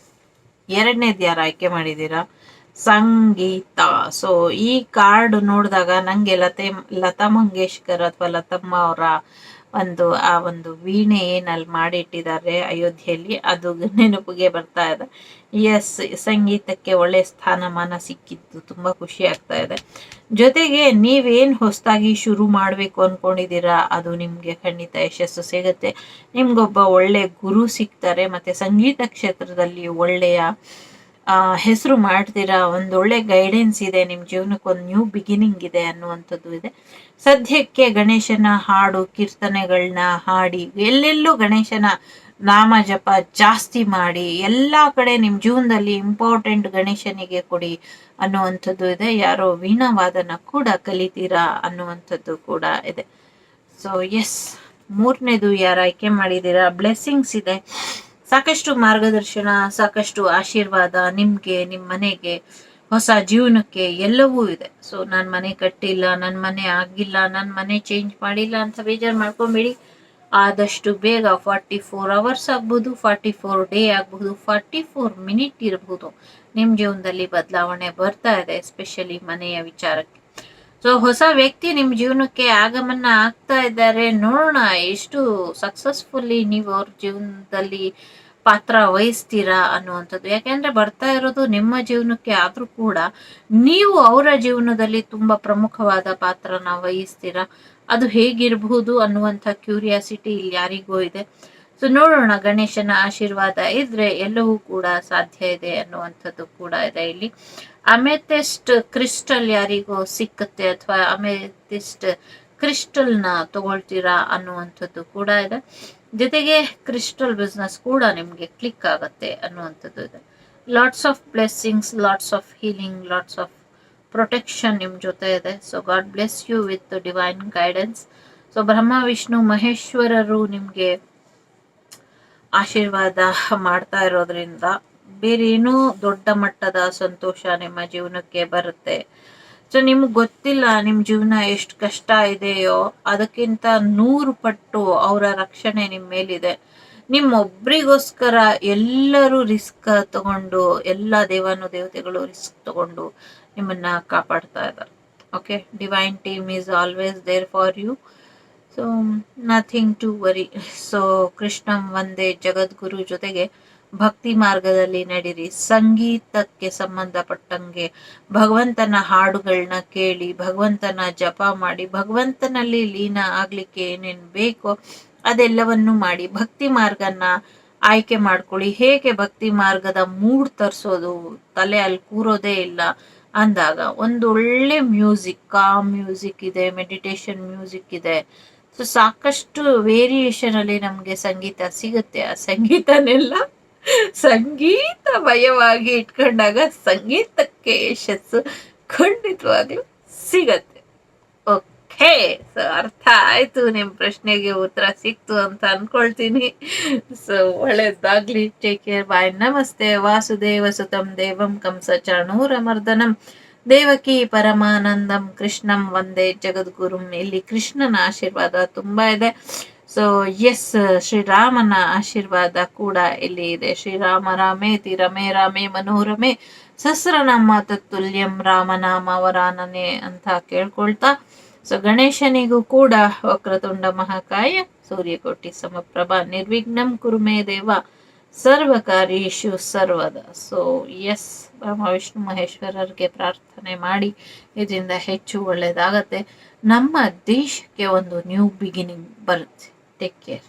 Speaker 1: ಎರಡನೇದು ಯಾರು ಆಯ್ಕೆ ಮಾಡಿದ್ದೀರಾ? ಸಂಗೀತ. ಸೊ ಈ ಕಾರ್ಡ್ ನೋಡಿದಾಗ ನಂಗೆ ಲತಾ ಮಂಗೇಶ್ಕರ್ ಅಥವಾ ಲತಮ್ಮ ಅವರ ಆ ಒಂದು ವೀಣೆ ಏನಲ್ಲಿ ಮಾಡಿಟ್ಟಿದ್ದಾರೆ ಅಯೋಧ್ಯೆಯಲ್ಲಿ, ಅದು ನೆನಪಿಗೆ ಬರ್ತಾ ಇದೆ. ಎಸ್, ಸಂಗೀತಕ್ಕೆ ಒಳ್ಳೆ ಸ್ಥಾನಮಾನ ಸಿಕ್ಕಿದ್ದು ತುಂಬಾ ಖುಷಿ ಆಗ್ತಾ ಇದೆ. ಜೊತೆಗೆ ನೀವೇನ್ ಹೊಸದಾಗಿ ಶುರು ಮಾಡ್ಬೇಕು ಅನ್ಕೊಂಡಿದ್ದೀರಾ ಅದು ನಿಮ್ಗೆ ಖಂಡಿತ ಯಶಸ್ಸು ಸಿಗುತ್ತೆ. ನಿಮ್ಗೊಬ್ಬ ಒಳ್ಳೆ ಗುರು ಸಿಗ್ತಾರೆ, ಮತ್ತೆ ಸಂಗೀತ ಕ್ಷೇತ್ರದಲ್ಲಿ ಒಳ್ಳೆಯ ಹೆಸರು ಮಾಡ್ತೀರಾ. ಒಂದೊಳ್ಳೆ ಗೈಡೆನ್ಸ್ ಇದೆ, ನಿಮ್ ಜೀವನಕ್ಕೆ ಒಂದು ನ್ಯೂ ಬಿಗಿನಿಂಗ್ ಇದೆ ಅನ್ನುವಂಥದ್ದು ಇದೆ. ಸದ್ಯಕ್ಕೆ ಗಣೇಶನ ಹಾಡು ಕೀರ್ತನೆಗಳನ್ನ ಹಾಡಿ, ಎಲ್ಲೆಲ್ಲೂ ಗಣೇಶನ ನಾಮ ಜಪ ಜಾಸ್ತಿ ಮಾಡಿ, ಎಲ್ಲಾ ಕಡೆ ನಿಮ್ ಜೀವನದಲ್ಲಿ ಇಂಪಾರ್ಟೆಂಟ್ ಗಣೇಶನಿಗೆ ಕೊಡಿ ಅನ್ನುವಂಥದ್ದು ಇದೆ. ಯಾರೋ ವೀಣಾವಾದನ ಕೂಡ ಕಲಿತೀರಾ ಅನ್ನುವಂಥದ್ದು ಕೂಡ ಇದೆ. ಸೊ ಎಸ್, ಮೂರನೇದು ಯಾರು ಆಯ್ಕೆ ಮಾಡಿದ್ದೀರಾ? ಬ್ಲೆಸ್ಸಿಂಗ್ಸ್ ಇದೆ, ಸಾಕಷ್ಟು ಮಾರ್ಗದರ್ಶನ, ಸಾಕಷ್ಟು ಆಶೀರ್ವಾದ ನಿಮ್ಗೆ, ನಿಮ್ ಮನೆಗೆ, ಹೊಸ ಜೀವನಕ್ಕೆ ಎಲ್ಲವೂ ಇದೆ. ಸೊ ನಾನ್ ಮನೆ ಕಟ್ಟಿಲ್ಲ, ನನ್ ಮನೆ ಆಗಿಲ್ಲ, ನನ್ ಮನೆ ಚೇಂಜ್ ಮಾಡಿಲ್ಲ ಅಂತ ಬೇಜಾರು ಮಾಡ್ಕೊಂಬೇಡಿ. ಆದಷ್ಟು ಬೇಗ 44 ಅವರ್ಸ್ ಆಗ್ಬಹುದು, 44 ಡೇ ಆಗ್ಬಹುದು, 44 ಮಿನಿಟ್ ಇರಬಹುದು, ನಿಮ್ ಜೀವನದಲ್ಲಿ ಬದಲಾವಣೆ ಬರ್ತಾ ಇದೆ, ಎಸ್ಪೆಷಲಿ ಮನೆಯ ವಿಚಾರಕ್ಕೆ. ಸೊ ಹೊಸ ವ್ಯಕ್ತಿ ನಿಮ್ ಜೀವನಕ್ಕೆ ಆಗಮನ ಆಗ್ತಾ ಇದ್ದಾರೆ. ನೋಡೋಣ ಎಷ್ಟು ಸಕ್ಸಸ್ಫುಲ್ಲಿ ನೀವು ಅವ್ರ ಜೀವನದಲ್ಲಿ ಪಾತ್ರ ವಹಿಸ್ತೀರಾ ಅನ್ನುವಂಥದ್ದು. ಯಾಕೆಂದ್ರೆ ಬರ್ತಾ ಇರೋದು ನಿಮ್ಮ ಜೀವನಕ್ಕೆ ಆದ್ರೂ ಕೂಡ ನೀವು ಅವರ ಜೀವನದಲ್ಲಿ ತುಂಬಾ ಪ್ರಮುಖವಾದ ಪಾತ್ರನ ವಹಿಸ್ತೀರಾ. ಅದು ಹೇಗಿರಬಹುದು ಅನ್ನುವಂಥ ಕ್ಯೂರಿಯಾಸಿಟಿ ಇಲ್ಲಿ ಯಾರಿಗೂ ಇದೆ. ಸೊ ನೋಡೋಣ, ಗಣೇಶನ ಆಶೀರ್ವಾದ ಇದ್ರೆ ಎಲ್ಲವೂ ಕೂಡ ಸಾಧ್ಯ ಇದೆ ಅನ್ನುವಂಥದ್ದು ಕೂಡ ಇದೆ. ಇಲ್ಲಿ ಅಮೆಥಿಸ್ಟ್ ಕ್ರಿಸ್ಟಲ್ ಯಾರಿಗೂ ಸಿಕ್ಕತ್ತೆ ಅಥವಾ ಅಮೆಥಿಸ್ಟ್ ಕ್ರಿಸ್ಟಲ್ನ ತಗೊಳ್ತೀರಾ ಅನ್ನುವಂಥದ್ದು ಕೂಡ ಇದೆ. ಜೊತೆಗೆ ಕ್ರಿಸ್ಟಲ್ ಬಿಸ್ನೆಸ್ ಕೂಡ ನಿಮ್ಗೆ ಕ್ಲಿಕ್ ಆಗತ್ತೆ ಅನ್ನುವಂಥದ್ದು ಇದೆ. Lots of blessings, lots of healing, lots of protection ನಿಮ್ಮ ಜೊತೆ ಇದೆ. So God bless you with divine guidance. So Brahma Vishnu ಮಹೇಶ್ವರರು ನಿಮಗೆ ಆಶೀರ್ವಾದ ಮಾಡ್ತಾ ಇರೋದ್ರಿಂದ ಬೇರೆ ಏನೋ ದೊಡ್ಡ ಮಟ್ಟದ ಸಂತೋಷ ನಿಮ್ಮ ಜೀವನಕ್ಕೆ ಬರುತ್ತೆ. ಸೊ ನಿಮ್ಗೆ ಗೊತ್ತಿಲ್ಲ ನಿಮ್ಮ ಜೀವನ ಎಷ್ಟು ಕಷ್ಟ ಇದೆಯೋ ಅದಕ್ಕಿಂತ 100 ಪಟ್ಟು ಅವರ ರಕ್ಷಣೆ ನಿಮ್ಮ ಮೇಲಿದೆ. ನಿಮ್ಮೊಬ್ರಿಗೋಸ್ಕರ ಎಲ್ಲರೂ ರಿಸ್ಕ್ ತಗೊಂಡು, ಎಲ್ಲ ದೇವತೆಗಳು ರಿಸ್ಕ್ ತಗೊಂಡು ನಿಮ್ಮನ್ನ ಕಾಪಾಡ್ತಾ ಇದ್ದಾರೆ. Okay, divine team is always there for you. So nothing to worry. So ಕೃಷ್ಣಂ ವಂದೇ ಜಗದ್ಗುರು ಜೊತೆಗೆ ಭಕ್ತಿ ಮಾರ್ಗದಲ್ಲಿ ನಡೀರಿ. ಸಂಗೀತಕ್ಕೆ ಸಂಬಂಧಪಟ್ಟಂಗೆ ಭಗವಂತನ ಹಾಡುಗಳನ್ನ ಕೇಳಿ, ಭಗವಂತನ ಜಪ ಮಾಡಿ, ಭಗವಂತನಲ್ಲಿ ಲೀನ ಆಗ್ಲಿಕ್ಕೆ ಏನೇನ್ ಬೇಕೋ ಅದೆಲ್ಲವನ್ನು ಮಾಡಿ ಭಕ್ತಿ ಮಾರ್ಗನ ಆಯ್ಕೆ ಮಾಡ್ಕೊಳ್ಳಿ. ಹೇಗೆ ಭಕ್ತಿ ಮಾರ್ಗದ ಮೂಡ್ ತರಿಸೋದು, ತಲೆ ಅಲ್ಲಿ ಕೂರೋದೇ ಇಲ್ಲ ಅಂದಾಗ ಒಂದು ಒಳ್ಳೆ ಮ್ಯೂಸಿಕ್, ಕಾಮ್ ಮ್ಯೂಸಿಕ್ ಇದೆ, ಮೆಡಿಟೇಷನ್ ಮ್ಯೂಸಿಕ್ ಇದೆ. ಸೊ ಸಾಕಷ್ಟು ವೇರಿಯೇಷನ್ ಅಲ್ಲಿ ನಮ್ಗೆ ಸಂಗೀತ ಸಿಗುತ್ತೆ. ಆ ಸಂಗೀತನೆಲ್ಲ ಸಂಗೀತಮಯವಾಗಿ ಇಟ್ಕೊಂಡಾಗ ಸಂಗೀತಕ್ಕೆ ಯಶಸ್ಸು ಖಂಡಿತವಾಗ್ಲೂ ಸಿಗತ್ತೆ. ಓಕೆ, ಸೊ ಅರ್ಥ ಆಯ್ತು, ನಿಮ್ ಪ್ರಶ್ನೆಗೆ ಉತ್ತರ ಸಿಕ್ತು ಅಂತ ಅನ್ಕೊಳ್ತೀನಿ. ಸೊ ಒಳ್ಳೇದಾಗ್ಲಿ. ಟೇಕ್ ಕೇರ್, ಬಾಯ್, ನಮಸ್ತೆ. ವಾಸುದೇವ ಸುತಂ ದೇವಂ ಕಂಸ ಚಾಣೂರಮರ್ದನಂ ದೇವಕಿ ಪರಮಾನಂದಂ ಕೃಷ್ಣಂ ವಂದೇ ಜಗದ್ಗುರುಂ. ಇಲ್ಲಿ ಕೃಷ್ಣನ ಆಶೀರ್ವಾದ ತುಂಬಾ ಇದೆ. ಸೊ ಎಸ್, ಶ್ರೀರಾಮನ ಆಶೀರ್ವಾದ ಕೂಡ ಇಲ್ಲಿ ಇದೆ. ಶ್ರೀರಾಮ ರಾಮೇತಿ ರಮೇ ರಾಮೇ ಮನೋರಮೆ ಸಹಸ್ರನಾಮ ತತ್ತುಲ್ಯಂ ರಾಮನಾಮ ವರಾನನೆ ಅಂತ ಕೇಳ್ಕೊಳ್ತಾ, ಸೊ ಗಣೇಶನಿಗೂ ಕೂಡ ವಕ್ರತುಂಡ ಮಹಾಕಾಯ ಸೂರ್ಯಕೋಟಿ ಸಮಪ್ರಭ ನಿರ್ವಿಘ್ನಂ ಕುರು ಮೇ ದೇವ ಸರ್ವಕಾರ್ಯೇಷು ಸರ್ವದ. ಸೊ ಎಸ್, ಬ್ರಹ್ಮ ವಿಷ್ಣು ಮಹೇಶ್ವರರಿಗೆ ಪ್ರಾರ್ಥನೆ ಮಾಡಿ, ಇದರಿಂದ ಹೆಚ್ಚು ಒಳ್ಳೇದಾಗತ್ತೆ. ನಮ್ಮ ದೇಶಕ್ಕೆ ಒಂದು ನ್ಯೂ ಬಿಗಿನಿಂಗ್ ಬರುತ್ತೆ. Take care.